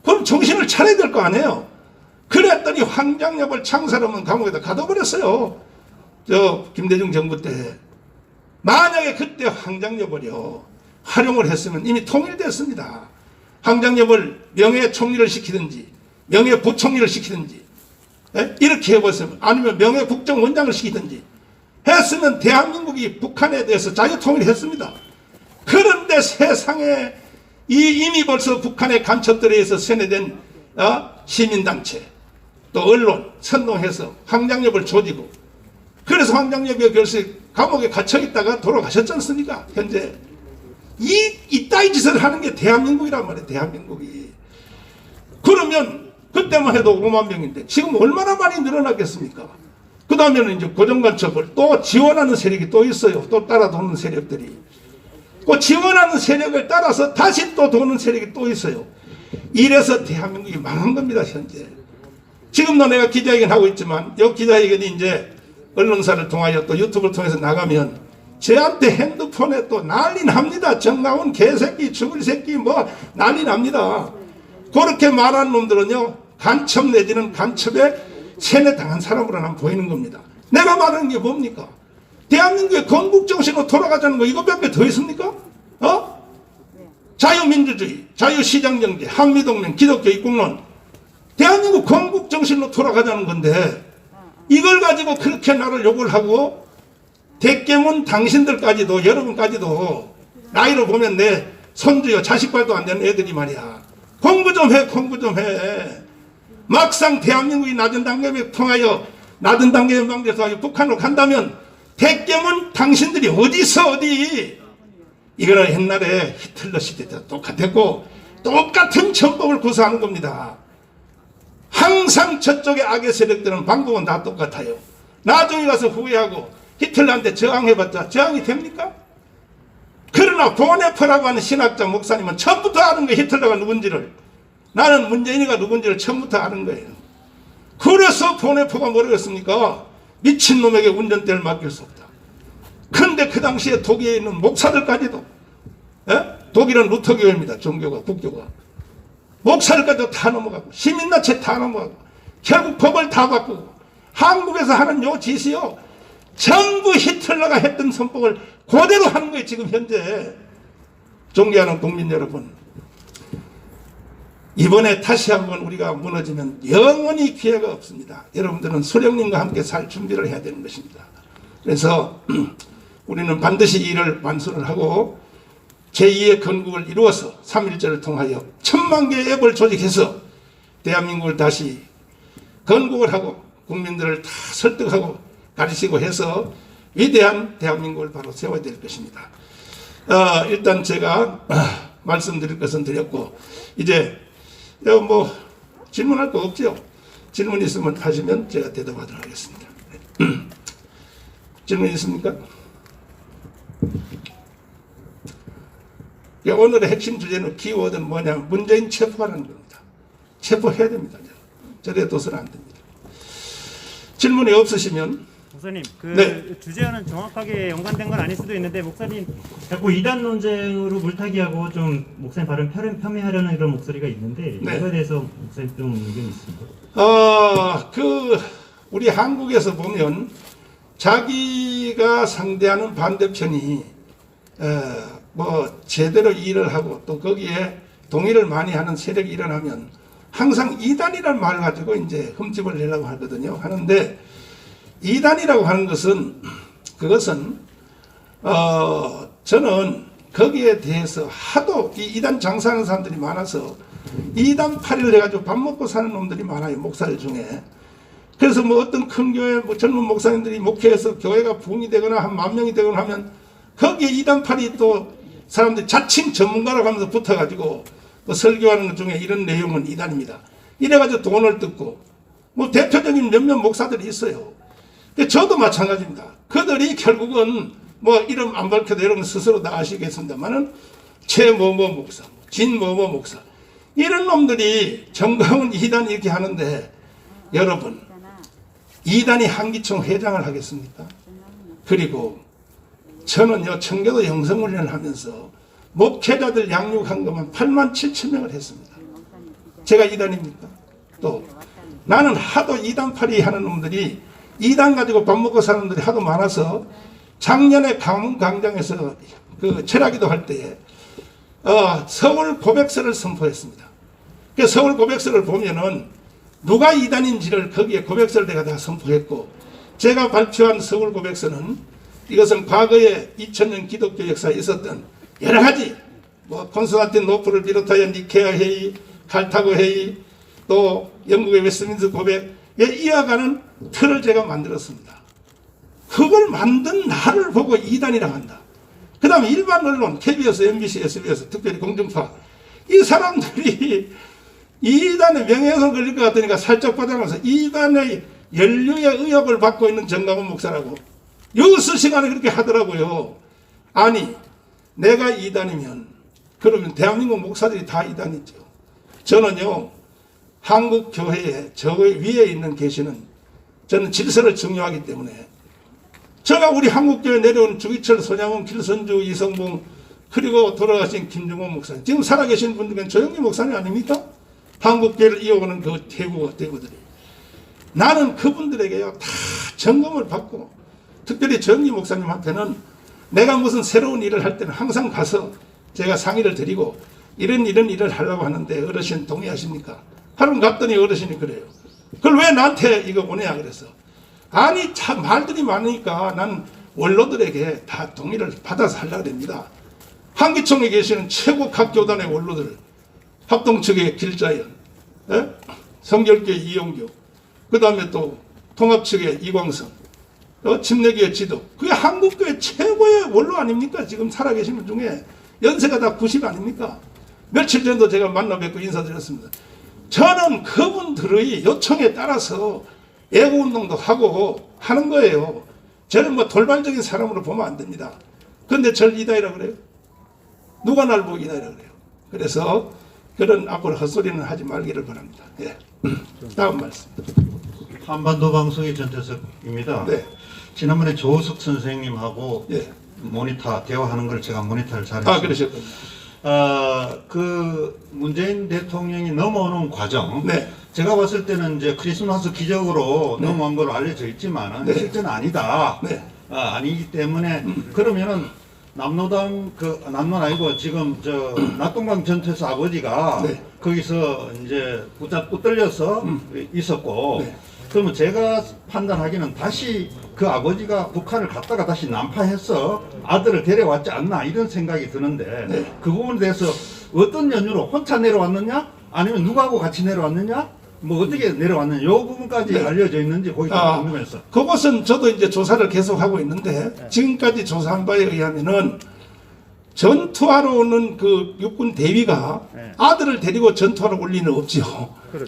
그럼 정신을 차려야 될 거 아니에요. 그랬더니 황장엽을 창사로만 감옥에다 가둬버렸어요. 김대중 정부 때. 만약에 그때 황장엽을요 활용을 했으면 이미 통일됐습니다. 황장엽을 명예총리를 시키든지 명예부총리를 시키든지 이렇게 해봤으면 아니면 명예국정원장을 시키든지 했으면 대한민국이 북한에 대해서 자유통일했습니다. 그런데 세상에 이미 벌써 북한의 간첩들에 의해서 세뇌된 시민단체 또 언론 선동해서 황장엽을 조지고 그래서 황장엽이 결국 감옥에 갇혀있다가 돌아가셨지 않습니까? 현재 이따위 짓을 하는 게 대한민국이란 말이에요. 대한민국이. 그러면 그때만 해도 5만 명인데 지금 얼마나 많이 늘어나겠습니까? 그 다음에는 이제 고정간첩을 또 지원하는 세력이 또 있어요. 또 따라 도는 세력들이. 그 지원하는 세력을 따라서 다시 또 도는 세력이 또 있어요. 이래서 대한민국이 망한 겁니다. 현재. 지금도 내가 기자회견 하고 있지만 이 기자회견이 이제 언론사를 통하여 또 유튜브를 통해서 나가면 저한테 핸드폰에 또 난리 납니다. 정나온 개새끼 죽을 새끼 뭐 난리 납니다. 그렇게 말하는 놈들은요 간첩 내지는 간첩에 세뇌당한 사람으로는 보이는 겁니다. 내가 말하는 게 뭡니까? 대한민국의 건국정신으로 돌아가자는 거 이거밖에 더 있습니까? 자유민주주의, 자유시장경제, 한미동맹, 기독교 입국론, 대한민국 건국 정신으로 돌아가자는 건데 이걸 가지고 그렇게 나를 욕을 하고 대깨문 당신들까지도 여러분까지도 나이로 보면 내 손주요 자식발도 안 되는 애들이 말이야 공부 좀 해, 공부 좀 해. 막상 대한민국이 낮은 단계에 통하여 낮은 단계에 방대해서 북한으로 간다면 대깨문 당신들이 어디 이거는 옛날에 히틀러 시대 때 똑같았고 똑같은 전법을 구사하는 겁니다. 항상 저쪽의 악의 세력들은 방법은 다 똑같아요. 나중에 가서 후회하고 히틀러한테 저항해봤자 저항이 됩니까? 그러나 보네퍼라고 하는 신학자 목사님은 처음부터 아는 거예요. 히틀러가 누군지를. 나는 문재인이가 누군지를 처음부터 아는 거예요. 그래서 보네퍼가 뭐라고 했습니까? 미친놈에게 운전대를 맡길 수 없다. 그런데 그 당시에 독일에 있는 목사들까지도 독일은 루터교회입니다. 종교가 국교가. 목사들까지도 다 넘어가고 시민단체 다 넘어가고 결국 법을 다 바꾸고 한국에서 하는 요 짓이요 전부 히틀러가 했던 선법을 그대로 하는 거예요. 지금 현재. 존경하는 국민 여러분, 이번에 다시 한번 우리가 무너지면 영원히 기회가 없습니다. 여러분들은 수령님과 함께 살 준비를 해야 되는 것입니다. 그래서 우리는 반드시 이를 완수를 하고 제2의 건국을 이루어서 3.1절을 통하여 1000만 개의 앱을 조직해서 대한민국을 다시 건국을 하고 국민들을 다 설득하고 가르치고 해서 위대한 대한민국을 바로 세워야 될 것입니다. 일단 제가 말씀드릴 것은 드렸고 이제 뭐 질문할 거 없죠? 질문 있으면 하시면 제가 대답하도록 하겠습니다. 질문 있습니까? 오늘의 핵심 주제는 키워드는 뭐냐면 문재인 체포하는 겁니다. 체포해야 됩니다. 저래 둬서는 안 됩니다. 질문이 없으시면 목사님, 그 네. 주제와는 정확하게 연관된 건 아닐 수도 있는데 목사님 자꾸 이단 논쟁으로 물타기하고 좀 목사님 발언 폄훼하려는 이런 목소리가 있는데 네. 이거에 대해서 목사님 좀 의견이 있습니까? 우리 한국에서 보면 자기가 상대하는 반대편이 뭐 제대로 일을 하고 또 거기에 동의를 많이 하는 세력이 일어나면 항상 이단이라는 말을 가지고 이제 흠집을 내려고 하거든요. 하는데 이단이라고 하는 것은 그것은 저는 거기에 대해서 하도 이 이단 장사하는 사람들이 많아서 이단팔이를 해가지고 밥 먹고 사는 놈들이 많아요. 목사들 중에. 그래서 뭐 어떤 큰 교회 뭐 젊은 목사님들이 목회해서 교회가 부흥이 되거나 한 10,000명이 되거나 하면 거기에 이단팔이 또 사람들이 자칭 전문가라고 하면서 붙어가지고 또 설교하는 것 중에 이런 내용은 이단입니다. 이래가지고 돈을 뜯고 뭐 대표적인 몇몇 목사들이 있어요. 저도 마찬가지입니다. 그들이 결국은 뭐 이름 안 밝혀도 여러분 스스로 다 아시겠습니다만은 최뭐뭐 목사, 진뭐뭐 목사 이런 놈들이 정강은 이단 이렇게 하는데 여러분 이단이 한기총 회장을 하겠습니까? 그리고 저는요 청교도 영성훈련을 하면서 목회자들 양육한 것만 87,000명을 했습니다. 제가 이단입니까? 또 나는 하도 이단팔이 하는 놈들이 이단 가지고 밥 먹고 사는 놈들이 하도 많아서 작년에 강릉광장에서 그 철야기도 할 때에 서울 고백서를 선포했습니다. 그 서울 고백서를 보면은 누가 이단인지를 거기에 고백서를 내가 다 선포했고 제가 발표한 서울 고백서는 이것은 과거에 2000년 기독교 역사에 있었던 여러 가지 뭐 콘스탄티노플을 비롯하여 니케아 회의, 칼타고 회의 또 영국의 웨스트민스터 고백에 이어가는 틀을 제가 만들었습니다. 그걸 만든 나를 보고 이단이라고 한다. 그 다음에 일반 언론 KBS, MBC, SBS 특별히 공중파 이 사람들이 이단의 명예훼손 걸릴 것 같으니까 살짝 받아가면서 이단의 연루의 의혹을 받고 있는 정강훈 목사라고 여기서 시간에 그렇게 하더라고요. 아니 내가 이단이면 그러면 대한민국 목사들이 다 이단이죠. 저는요 한국 교회에 저 위에 있는 계시는 저는 질서를 중요하기 때문에 제가 우리 한국교회 내려온 주기철, 손양원, 길선주, 이성봉 그리고 돌아가신 김중호 목사님 지금 살아계신 분들은 조영기 목사님 아닙니까? 한국교회를 이어오는 그 대구들이 나는 그분들에게요 다 점검을 받고 특별히 조영기 목사님한테는 내가 무슨 새로운 일을 할 때는 항상 가서 제가 상의를 드리고 이런 일을 하려고 하는데 어르신 동의하십니까? 하루 갔더니 어르신이 그래요. 그걸 왜 나한테 이거 보내야 그랬어? 아니 참 말들이 많으니까 난 원로들에게 다 동의를 받아서 하려고 됩니다. 한기총에 계시는 최고 각 교단의 원로들, 합동측의 길자연, 성결교회 이용교, 그 다음에 또 통합측의 이광성, 침례교회 지도, 그게 한국교회 최고의 원로 아닙니까? 지금 살아계신 분 중에 연세가 다 90 아닙니까? 며칠 전도 제가 만나 뵙고 인사드렸습니다. 저는 그분들의 요청에 따라서 애고운동도 하고 하는 거예요. 저는 뭐 돌발적인 사람으로 보면 안 됩니다. 그런데 저를 이다이라 그래요? 누가 날 보고 이다이라 그래요? 그래서 그런 앞으로 헛소리는 하지 말기를 바랍니다. 예. 다음 말씀. 한반도 방송의 전태석입니다. 네. 지난번에 조우석 선생님하고 예. 모니터 대화하는 걸 제가 모니터를 잘했어요. 아, 그러셨군요. 그 문재인 대통령이 넘어오는 과정, 네. 제가 봤을 때는 이제 크리스마스 기적으로 네. 넘어온 걸로 알려져 있지만은 네. 실제는 아니다. 네. 아니기 때문에 그러면은 남로당 남로는 아니고 지금 저 낙동강 전투에서 아버지가 네. 거기서 이제 붙들려서 있었고. 네. 그러면 제가 판단하기는 다시 그 아버지가 북한을 갔다가 다시 난파해서 아들을 데려왔지 않나 이런 생각이 드는데 네. 그 부분에 대해서 어떤 연유로 혼자 내려왔느냐 아니면 누구하고 같이 내려왔느냐 뭐 어떻게 내려왔느냐 이 부분까지 네. 알려져 있는지 거기 좀 궁금해서. 그것은 저도 이제 조사를 계속하고 있는데 지금까지 조사한 바에 의하면은 전투하러 오는 그 육군 대위가 아들을 데리고 전투하러 올 리는 없지요.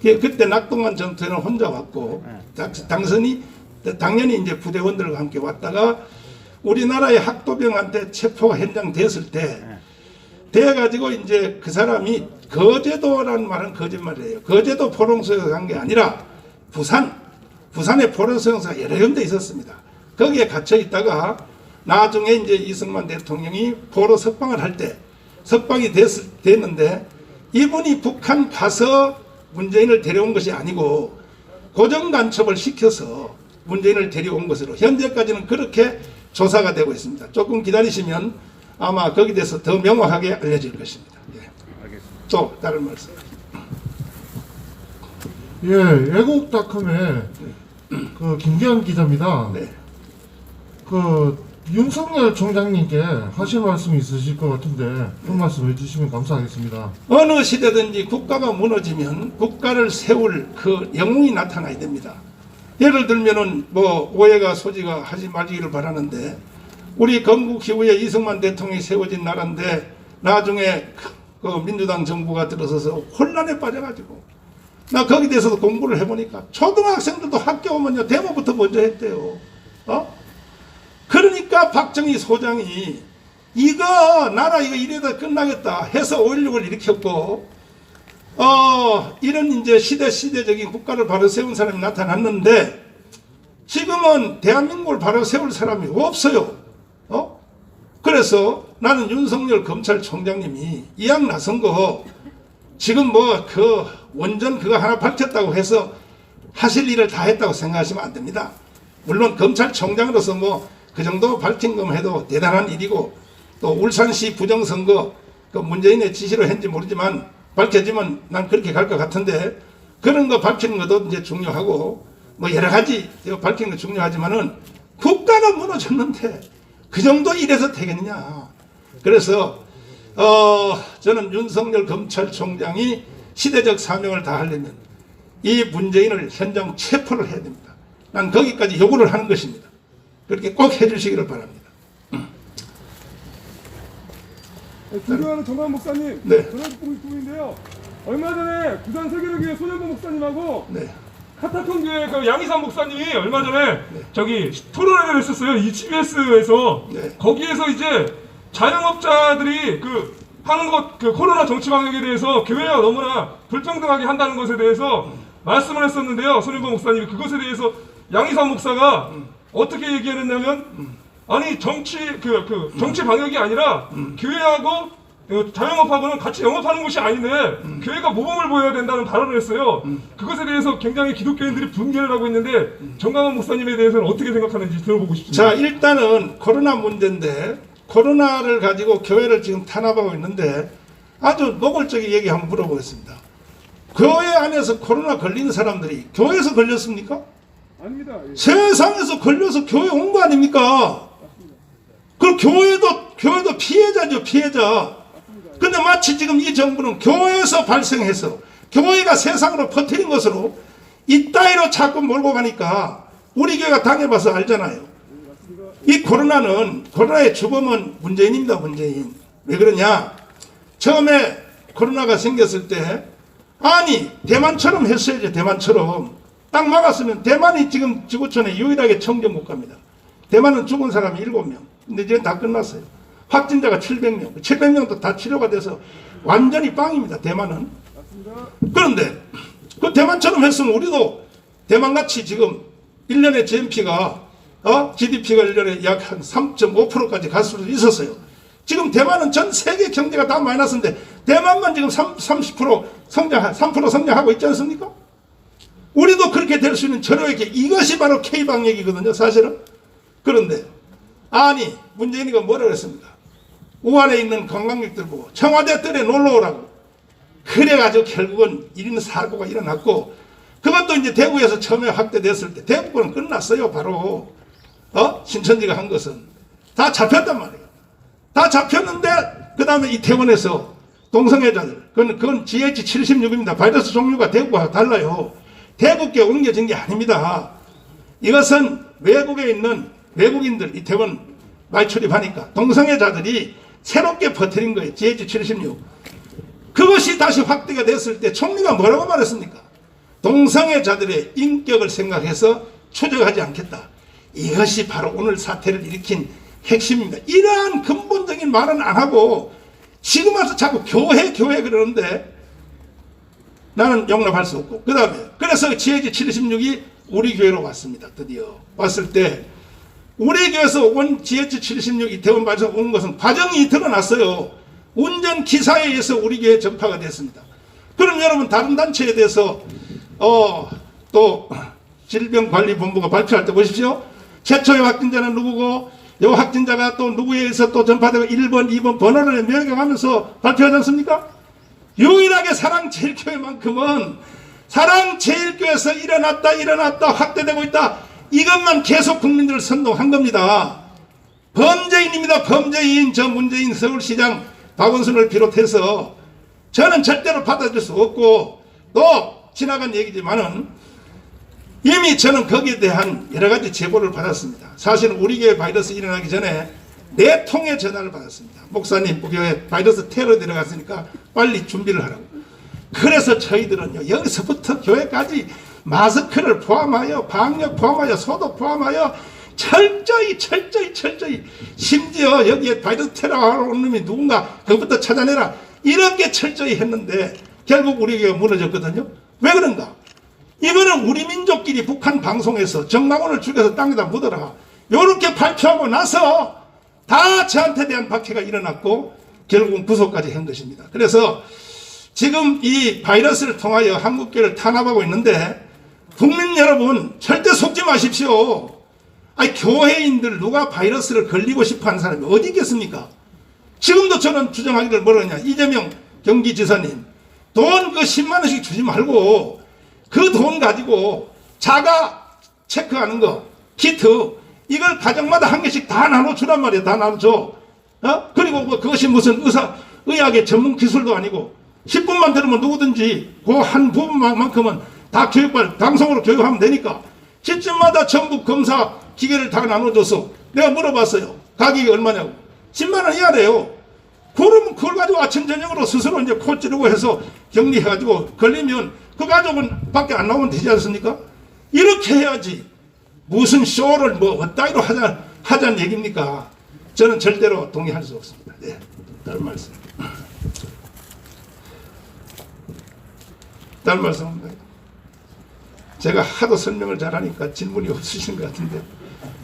그때 낙동강 전투에는 혼자 왔고 당연히 이제 부대원들과 함께 왔다가 우리나라의 학도병한테 체포가 현장됐을 때 돼가지고 이제 그 사람이 거제도라는 말은 거짓말이에요. 거제도 포롱소에서 간 게 아니라 부산의 포롱소에서 여러 군데 있었습니다. 거기에 갇혀 있다가 나중에 이제 이승만 대통령이 포로 석방을 할 때 석방이 됐는데 이분이 북한 가서 문재인을 데려온 것이 아니고 고정간첩을 시켜서 문재인을 데려온 것으로 현재까지는 그렇게 조사가 되고 있습니다. 조금 기다리시면 아마 거기에 대해서 더 명확하게 알려질 것입니다. 예. 또 다른 말씀. 예, 애국닷컴의 그 김기현 기자입니다. 네. 그 윤석열 총장님께 하실 말씀이 있으실 것 같은데 그 말씀 해주시면 감사하겠습니다. 어느 시대든지 국가가 무너지면 국가를 세울 그 영웅이 나타나야 됩니다. 예를 들면은 뭐 오해가 소지가 하지 말기를 바라는데 우리 건국 이후에 이승만 대통령이 세워진 나라인데 나중에 그 민주당 정부가 들어서서 혼란에 빠져가지고 나 거기에 대해서도 공부를 해보니까 초등학생들도 학교 오면요 데모부터 먼저 했대요. 그러니까 박정희 소장이 이거 나라 이거 이래다 끝나겠다 해서 5.16을 일으켰고 이런 이제 시대적인 국가를 바로 세운 사람이 나타났는데 지금은 대한민국을 바로 세울 사람이 없어요. 그래서 나는 윤석열 검찰총장님이 이왕 나선 거 지금 뭐 그 원전 그거 하나 밝혔다고 해서 하실 일을 다 했다고 생각하시면 안 됩니다. 물론 검찰총장으로서 뭐 그 정도 밝힌 것만 해도 대단한 일이고 또 울산시 부정선거 그 문재인의 지시로 했는지 모르지만 밝혀지면 난 그렇게 갈 것 같은데 그런 거 밝히는 것도 이제 중요하고 뭐 여러 가지 밝히는 거 중요하지만은 국가가 무너졌는데 그 정도 일에서 되겠냐. 그래서 저는 윤석열 검찰총장이 시대적 사명을 다하려면 이 문재인을 현장 체포를 해야 됩니다. 난 거기까지 요구를 하는 것입니다. 그렇게 꼭 해주시기를 바랍니다. 존경하는 정관 목사님, 네. 전화 듣고 있는데요. 얼마 전에 부산 세계로교회 손현보 목사님하고 네. 카타콤 교회 그 양희삼 목사님이 얼마 전에 저기 토론회를 했었어요. 이 GBS에서 거기에서 이제 자영업자들이 그 하는 것 그 코로나 정치 방역에 대해서 교회가 너무나 불평등하게 한다는 것에 대해서 말씀을 했었는데요. 손현보 목사님이 그것에 대해서 양희삼 목사가 어떻게 얘기했냐면 아니 정치 정치 방역이 아니라 교회하고 자영업하고는 같이 영업하는 것이 아닌데 교회가 모범을 보여야 된다는 발언을 했어요. 그것에 대해서 굉장히 기독교인들이 분개를 하고 있는데 정강원 목사님에 대해서는 어떻게 생각하는지 들어보고 싶습니다. 자, 일단은 코로나 문제인데 코로나를 가지고 교회를 지금 탄압하고 있는데 아주 노골적인 얘기 한번 물어보겠습니다. 교회 안에서 코로나 걸린 사람들이 교회에서 걸렸습니까? 아닙니다. 예. 세상에서 걸려서 교회 온 거 아닙니까? 그 교회도 피해자죠, 피해자. 근데 마치 지금 이 정부는 교회에서 발생해서 교회가 세상으로 퍼뜨린 것으로 이따위로 자꾸 몰고 가니까 우리 교회가 당해봐서 알잖아요. 이 코로나의 주범은 문재인입니다, 문재인. 왜 그러냐? 처음에 코로나가 생겼을 때 아니 대만처럼 했어야죠. 대만처럼 딱 막았으면. 대만이 지금 지구촌에 유일하게 청정 국가입니다. 대만은 죽은 사람이 7명. 근데 이제 다 끝났어요. 확진자가 700명. 700명도 다 치료가 돼서 완전히 빵입니다. 대만은. 그런데 그 대만처럼 했으면 우리도 대만같이 지금 1년에 GNP가 GDP가 1년에 약 한 3.5%까지 갈 수도 있었어요. 지금 대만은 전 세계 경제가 다 마이너스인데 대만만 지금 30% 성장, 3% 성장하고 있지 않습니까? 우리도 그렇게 될 수 있는 저력이 이것이 바로 K방역이거든요, 사실은. 그런데 아니 문재인이가 뭐라 그랬습니까? 우한에 있는 관광객들 보고 청와대 뜰에 놀러 오라고. 그래가지고 결국은 1인 사고가 일어났고 그것도 이제 대구에서 처음에 확대됐을 때 대구는 끝났어요. 바로 신천지가 한 것은 다 잡혔단 말이에요. 다 잡혔는데 그 다음에 이태원에서 동성애자들 그건 GH76입니다. 바이러스 종류가 대구와 달라요. 대구께 옮겨진 게 아닙니다. 이것은 외국에 있는 외국인들 이태원 말출입하니까 동성애자들이 새롭게 퍼뜨린 거예요. GH76. 그것이 다시 확대가 됐을 때 총리가 뭐라고 말했습니까? 동성애자들의 인격을 생각해서 추적하지 않겠다. 이것이 바로 오늘 사태를 일으킨 핵심입니다. 이러한 근본적인 말은 안 하고 지금 와서 자꾸 교회 그러는데 나는 용납할 수 없고 그 다음에 그래서 GH76이 우리 교회로 왔습니다. 드디어 왔을 때 우리 교회에서 온 GH76 이태원 발생 온 것은 과정이 드러났어요. 운전기사에 의해서 우리 교회에 전파가 됐습니다. 그럼 여러분 다른 단체에 대해서 또 질병관리본부가 발표할 때 보십시오. 최초의 확진자는 누구고 이 확진자가 또 누구에 의해서 또 전파되고 1번, 2번 번호를 명명하면서 발표하지 않습니까? 유일하게 사랑제일교회만큼은 사랑제일교회에서 일어났다 확대되고 있다. 이것만 계속 국민들을 선동한 겁니다. 범죄인입니다. 범죄인. 저 문재인 서울시장 박원순을 비롯해서 저는 절대로 받아줄 수 없고 또 지나간 얘기지만은 이미 저는 거기에 대한 여러 가지 제보를 받았습니다. 사실은 우리 교회 바이러스 일어나기 전에 4통의 전화를 받았습니다. 목사님, 우리 교회 바이러스 테러 들어갔으니까 빨리 준비를 하라고. 그래서 저희들은요, 여기서부터 교회까지 마스크를 포함하여 방역 포함하여 소독 포함하여 철저히 심지어 여기에 바이러스 테러하러 온 놈이 누군가 그것부터 찾아내라 이렇게 철저히 했는데 결국 우리 교회가 무너졌거든요. 왜 그런가? 이거는 우리 민족끼리 북한 방송에서 정강훈을 죽여서 땅에다 묻어라 이렇게 발표하고 나서 다 저한테 대한 박해가 일어났고 결국은 구속까지 한 것입니다. 그래서 지금 이 바이러스를 통하여 한국교회를 탄압하고 있는데 국민 여러분 절대 속지 마십시오. 아니 교회인들 누가 바이러스를 걸리고 싶어하는 사람이 어디 있겠습니까? 지금도 저는 주장하기를 뭐라냐. 이재명 경기지사님 돈 그 10만 원씩 주지 말고 그 돈 가지고 자가 체크하는 거 키트 이걸 가정마다 한 개씩 다 나눠주란 말이에요. 다 나눠줘. 그리고 뭐 그것이 무슨 의학의 전문 기술도 아니고 10분만 들으면 누구든지 그 한 부분만큼은 다 방송으로 교육하면 되니까 집집마다 전부 검사 기계를 다 나눠줘서 내가 물어봤어요. 가격이 얼마냐고. 10만 원 이하래요. 그러면 그걸 가지고 아침 저녁으로 스스로 이제 코 찌르고 해서 격리해가지고 걸리면 그 가족은 밖에 안 나오면 되지 않습니까? 이렇게 해야지. 무슨 쇼를 뭐 어따위로 하자는 얘기입니까? 저는 절대로 동의할 수 없습니다. 네. 다른 말씀. 다른 말씀입니다. 제가 하도 설명을 잘하니까 질문이 없으신 것 같은데.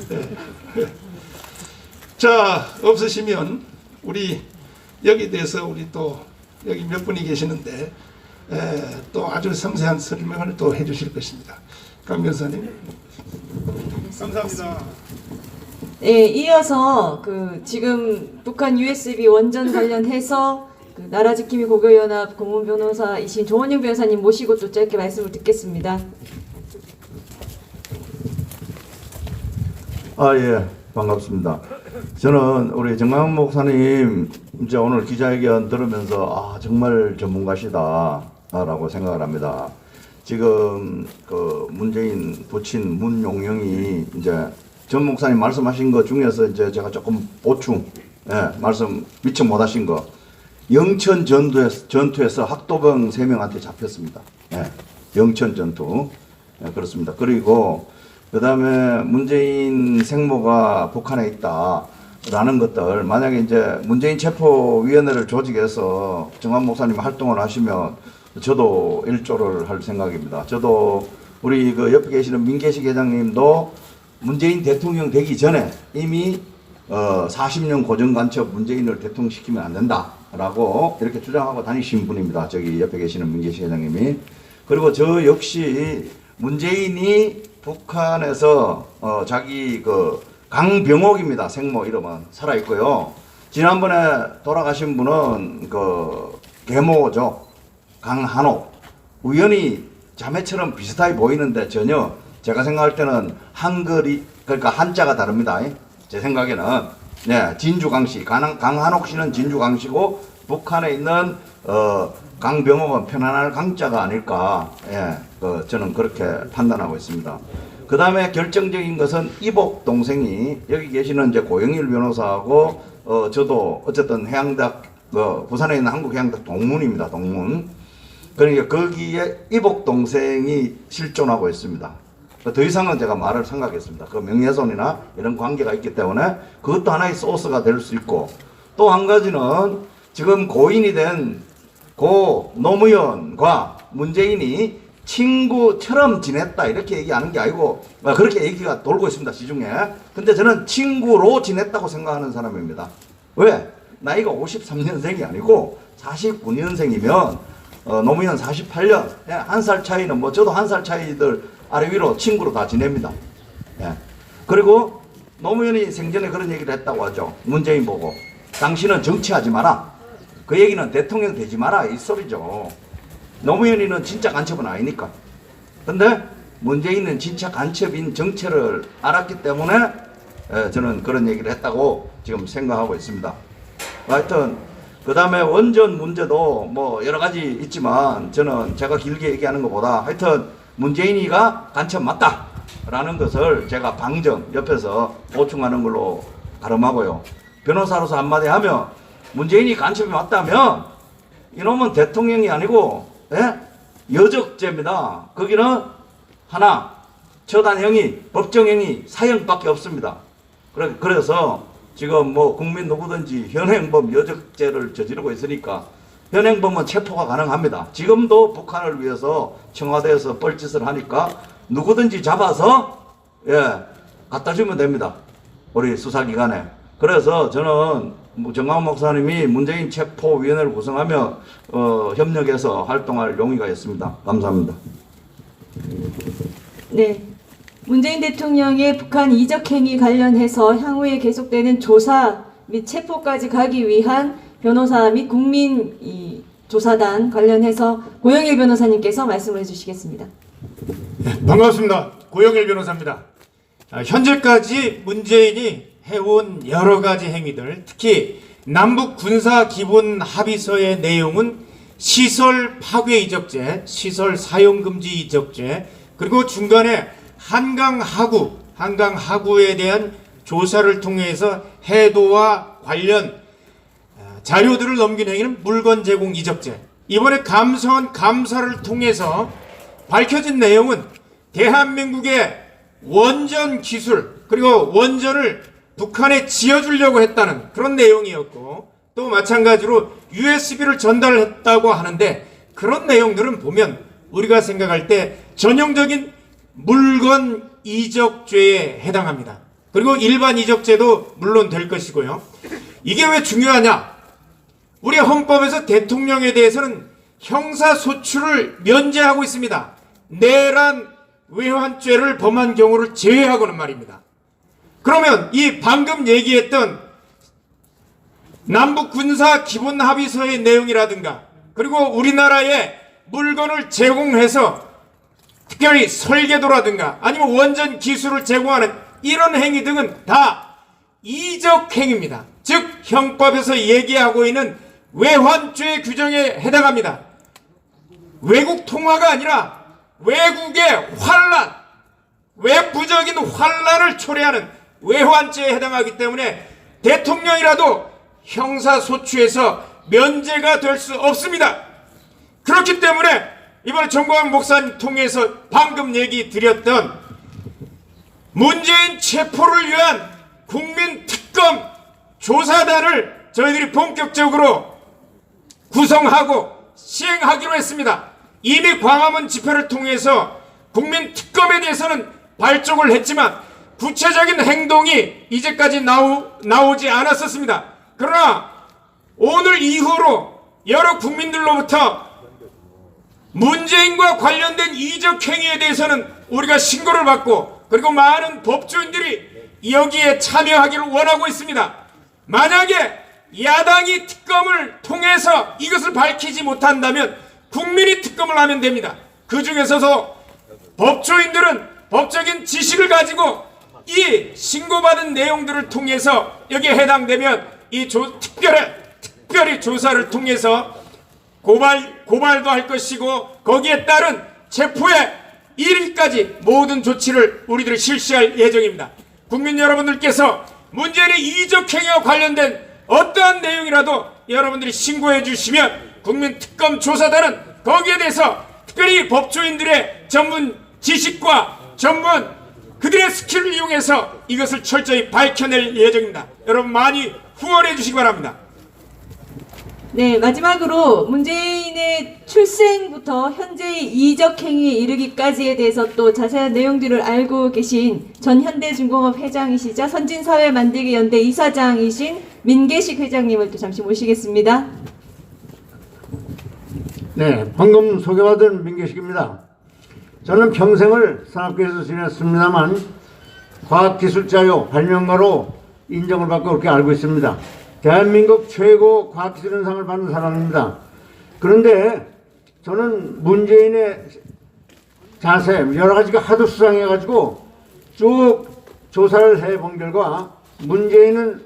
네. 자, 없으시면 우리 여기 대해서 우리 또 여기 몇 분이 계시는데 또 아주 섬세한 설명을 또 해주실 것입니다. 강 변호사님. 감사합니다. 네, 이어서 그 지금 북한 USB 원전 관련해서 그 나라지킴이 고교연합 고문 변호사이신 조원영 변호사님 모시고 또 짧게 말씀을 듣겠습니다. 예, 반갑습니다. 저는 우리 정광훈 목사님 이제 오늘 기자회견 들으면서 정말 전문가시다라고 생각을 합니다. 지금 그 문재인 부친 문용영이 이제 전 목사님 말씀하신 것 중에서 이제 제가 조금 보충 말씀 미처 못하신 거, 영천 전투에서 학도병 3명한테 잡혔습니다. 영천 전투. 그렇습니다. 그리고 그 다음에 문재인 생모가 북한에 있다라는 것들, 만약에 이제 문재인 체포위원회를 조직해서 정한 목사님 활동을 하시면 저도 일조를 할 생각입니다. 저도 우리 그 옆에 계시는 민계식 회장님도 문재인 대통령 되기 전에 이미 40년 고정간첩 문재인을 대통령시키면 안 된다라고 이렇게 주장하고 다니신 분입니다. 저기 옆에 계시는 민계식 회장님이. 그리고 저 역시 문재인이 북한에서 자기 그 강병옥입니다. 생모 이름은 살아있고요. 지난번에 돌아가신 분은 그 계모죠. 강한옥. 우연히 자매처럼 비슷하게 보이는데 전혀 제가 생각할 때는 한글이, 그러니까 한자가 다릅니다. 제 생각에는. 네, 진주강씨. 강한옥 씨는 진주강씨고 북한에 있는 강병옥은 편안할 강자가 아닐까. 저는 그렇게 판단하고 있습니다. 그 다음에 결정적인 것은 이복 동생이 여기 계시는 이제 고영일 변호사하고 저도 어쨌든 해양대학 부산에 있는 한국해양대학 동문입니다. 동문. 그러니까 거기에 이복 동생이 실존하고 있습니다. 더 이상은 제가 말을 생각했습니다. 그 명예훼손이나 이런 관계가 있기 때문에 그것도 하나의 소스가 될 수 있고, 또 한 가지는 지금 고인이 된 고 노무현과 문재인이 친구처럼 지냈다 이렇게 얘기하는 게 아니고 그렇게 얘기가 돌고 있습니다. 시중에. 근데 저는 친구로 지냈다고 생각하는 사람입니다. 왜? 나이가 53년생이 아니고 49년생이면 노무현 48년, 한 살 차이는 뭐 저도 한 살 차이들 아래 위로 친구로 다 지냅니다. 그리고 노무현이 생전에 그런 얘기를 했다고 하죠. 문재인 보고 당신은 정치하지 마라. 그 얘기는 대통령 되지 마라 이 소리죠. 노무현이는 진짜 간첩은 아니니까. 근데 문재인은 진짜 간첩인 정체를 알았기 때문에 저는 그런 얘기를 했다고 지금 생각하고 있습니다. 하여튼 그 다음에 원전 문제도 뭐 여러 가지 있지만 저는 제가 길게 얘기하는 것보다 하여튼 문재인이가 간첩 맞다 라는 것을 제가 방정 옆에서 보충하는 걸로 가름하고요. 변호사로서 한마디 하면 문재인이 간첩이 맞다면 이놈은 대통령이 아니고 여적죄입니다. 거기는 하나 처단형이 법정형이 사형밖에 없습니다. 그래서 지금 뭐 국민 누구든지 현행범 여적죄를 저지르고 있으니까 현행범은 체포가 가능합니다. 지금도 북한을 위해서 청와대에서 뻘짓을 하니까 누구든지 잡아서 갖다 주면 됩니다. 우리 수사기관에. 그래서 저는 정광훈 목사님이 문재인 체포위원회를 구성하며 협력해서 활동할 용의가 있습니다. 감사합니다. 네, 문재인 대통령의 북한 이적행위 관련해서 향후에 계속되는 조사 및 체포까지 가기 위한 변호사 및 국민 조사단 관련해서 고영일 변호사님께서 말씀을 해주시겠습니다. 반갑습니다. 고영일 변호사입니다. 현재까지 문재인이 해온 여러 가지 행위들, 특히 남북 군사 기본 합의서의 내용은 시설 파괴 이적죄, 시설 사용 금지 이적죄, 그리고 중간에 한강 하구에 대한 조사를 통해서 해도와 관련 자료들을 넘긴 행위는 물건 제공 이적죄. 이번에 감사를 통해서 밝혀진 내용은 대한민국의 원전 기술 그리고 원전을 북한에 지어주려고 했다는 그런 내용이었고, 또 마찬가지로 USB를 전달했다고 하는데 그런 내용들은 보면 우리가 생각할 때 전형적인 물건 이적죄에 해당합니다. 그리고 일반 이적죄도 물론 될 것이고요. 이게 왜 중요하냐? 우리 헌법에서 대통령에 대해서는 형사소추를 면제하고 있습니다. 내란 외환죄를 범한 경우를 제외하고는 말입니다. 그러면 이 방금 얘기했던 남북 군사 기본 합의서의 내용이라든가 그리고 우리나라에 물건을 제공해서 특별히 설계도라든가 아니면 원전 기술을 제공하는 이런 행위 등은 다 이적 행위입니다. 즉 형법에서 얘기하고 있는 외환죄 규정에 해당합니다. 외국 통화가 아니라 외국의 환란, 외부적인 환란을 초래하는 외환죄에 해당하기 때문에 대통령이라도 형사소추에서 면제가 될 수 없습니다. 그렇기 때문에 이번에 정광훈 목사님 통해서 방금 얘기 드렸던 문재인 체포를 위한 국민특검 조사단을 저희들이 본격적으로 구성하고 시행하기로 했습니다. 이미 광화문 집회를 통해서 국민특검에 대해서는 발족을 했지만 구체적인 행동이 이제까지 나오지 않았었습니다. 그러나 오늘 이후로 여러 국민들로부터 문재인과 관련된 이적 행위에 대해서는 우리가 신고를 받고 그리고 많은 법조인들이 여기에 참여하기를 원하고 있습니다. 만약에 야당이 특검을 통해서 이것을 밝히지 못한다면 국민이 특검을 하면 됩니다. 그 중에서도 법조인들은 법적인 지식을 가지고 이 신고받은 내용들을 통해서 여기에 해당되면 이 특별히 조사를 통해서 고발도 할 것이고 거기에 따른 체포의 1일까지 모든 조치를 우리들이 실시할 예정입니다. 국민 여러분들께서 문재인의 이적 행위와 관련된 어떠한 내용이라도 여러분들이 신고해 주시면 국민특검 조사단은 거기에 대해서 특별히 법조인들의 전문 지식과 그들의 스킬을 이용해서 이것을 철저히 밝혀낼 예정입니다. 여러분 많이 후원해 주시기 바랍니다. 네, 마지막으로 문재인의 출생부터 현재의 이적 행위에 이르기까지에 대해서 또 자세한 내용들을 알고 계신 전 현대중공업 회장이시자 선진사회 만들기 연대 이사장이신 민계식 회장님을 또 잠시 모시겠습니다. 네, 방금 소개받은 민계식입니다. 저는 평생을 산업계에서 지냈습니다만 과학기술자요 발명가로 인정을 받고 그렇게 알고 있습니다. 대한민국 최고 과학기술인상을 받는 사람입니다. 그런데 저는 문재인의 자세 여러 가지가 하도 수상해가지고 쭉 조사를 해본 결과 문재인은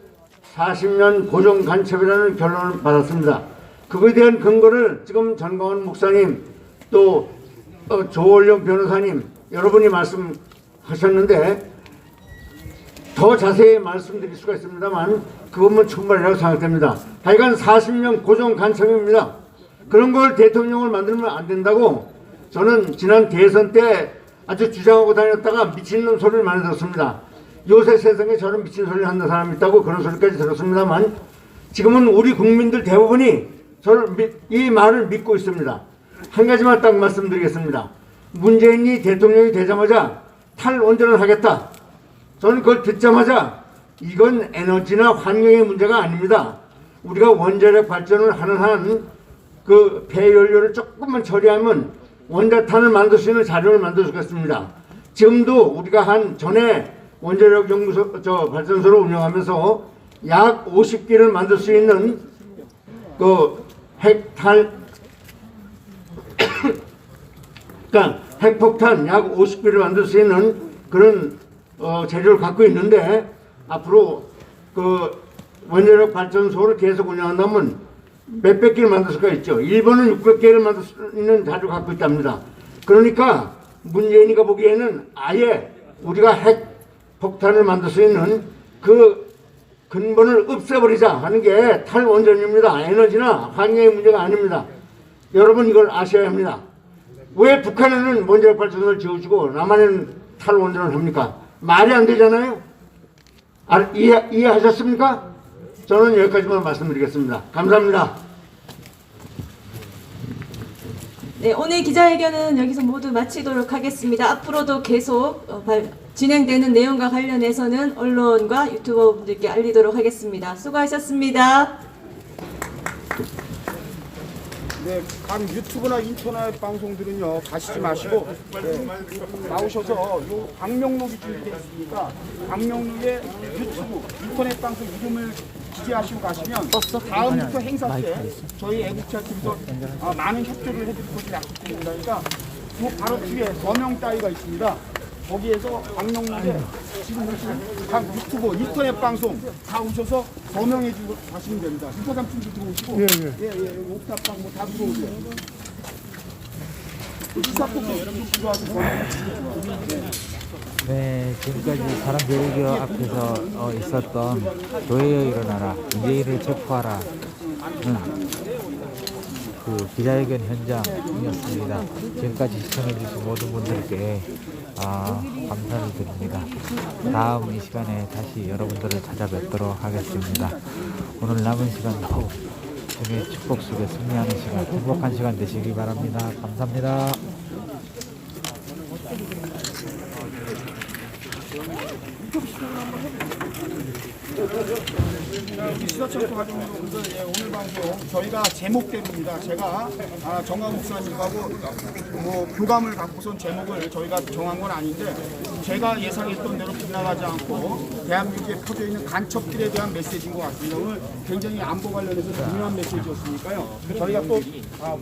40년 고정 간첩이라는 결론을 받았습니다. 그거에 대한 근거를 지금 전광훈 목사님 또 조원룡 변호사님 여러분이 말씀하셨는데 더 자세히 말씀드릴 수가 있습니다만 그것만 충분하라고 생각됩니다. 하여간 40년 고정 간첩입니다. 그런 걸 대통령을 만들면 안 된다고 저는 지난 대선 때 아주 주장하고 다녔다가 미친놈 소리를 많이 들었습니다. 요새 세상에 저는 미친 소리를 하는 사람이 있다고 그런 소리까지 들었습니다만 지금은 우리 국민들 대부분이 이 말을 믿고 있습니다. 한 가지만 딱 말씀드리겠습니다. 문재인이 대통령이 되자마자 탈원전을 하겠다. 저는 그걸 듣자마자 이건 에너지나 환경의 문제가 아닙니다. 우리가 원자력 발전을 하는 한 그 폐연료를 조금만 처리하면 원자탄을 만들 수 있는 자료를 만들 수 있습니다. 지금도 우리가 한 전에 원자력 연구소 발전소를 운영하면서 약 50개를 만들 수 있는 그 그러니까 핵폭탄 약 50개를 만들 수 있는 그런 재료를 갖고 있는데 앞으로 그 원자력 발전소를 계속 운영한다면 몇백 개를 만들 수가 있죠. 일본은 600개를 만들 수 있는 자료를 갖고 있답니다. 그러니까 문재인이가 보기에는 아예 우리가 핵폭탄을 만들 수 있는 그 근본을 없애버리자 하는 게 탈원전입니다. 에너지나 환경의 문제가 아닙니다. 여러분 이걸 아셔야 합니다. 왜 북한에는 원자력 발전소를 지어주고 남한에는 탈원전을 합니까? 말이 안 되잖아요. 이해하셨습니까? 저는 여기까지만 말씀드리겠습니다. 감사합니다. 네, 오늘 기자회견은 여기서 모두 마치도록 하겠습니다. 앞으로도 계속 진행되는 내용과 관련해서는 언론과 유튜버분들께 알리도록 하겠습니다. 수고하셨습니다. 네, 각 유튜브나 인터넷 방송들은요 가시지 마시고 나오셔서 요 방명록이 준비되어 있으니까 방명록에 유튜브 인터넷 방송 이름을 기재하시고 가시면 다음부터 행사 때 저희 애국자팀에서 많은 협조를 해드릴 것을 약속드립니다. 그러니까 그 바로 뒤에 서명 따위가 있습니다. 거기에서 방명록에 지금 보시는 각 유튜브 인터넷 방송 다 오셔서 서명해 주고 가시면 됩니다. 인터삼촌도 들어오시고 옥탑방 뭐 다 들어오세요. 의사폭력 여러분 들어와서 서명해 주세요. 네, 지금까지 사랑교육교 앞에서 있었던 교회여 일어나라, 문재인을 체포하라 그 기자회견 현장이었습니다. 지금까지 시청해주신 모든 분들께 감사를 드립니다. 다음 이 시간에 다시 여러분들을 찾아뵙도록 하겠습니다. 오늘 남은 시간도 주님의 축복 속에 승리하는 시간, 행복한 시간 되시기 바랍니다. 감사합니다. 시사철도 가정으로 오늘 방송 저희가 제목대로입니다. 제가 정강 목사님하고 뭐 교감을 갖고선 제목을 저희가 정한 건 아닌데 제가 예상했던 대로 빗나가지 않고 대한민국에 퍼져 있는 간첩들에 대한 메시지인 것 같습니다. 오늘 굉장히 안보 관련해서 중요한 메시지였으니까요. 저희가 또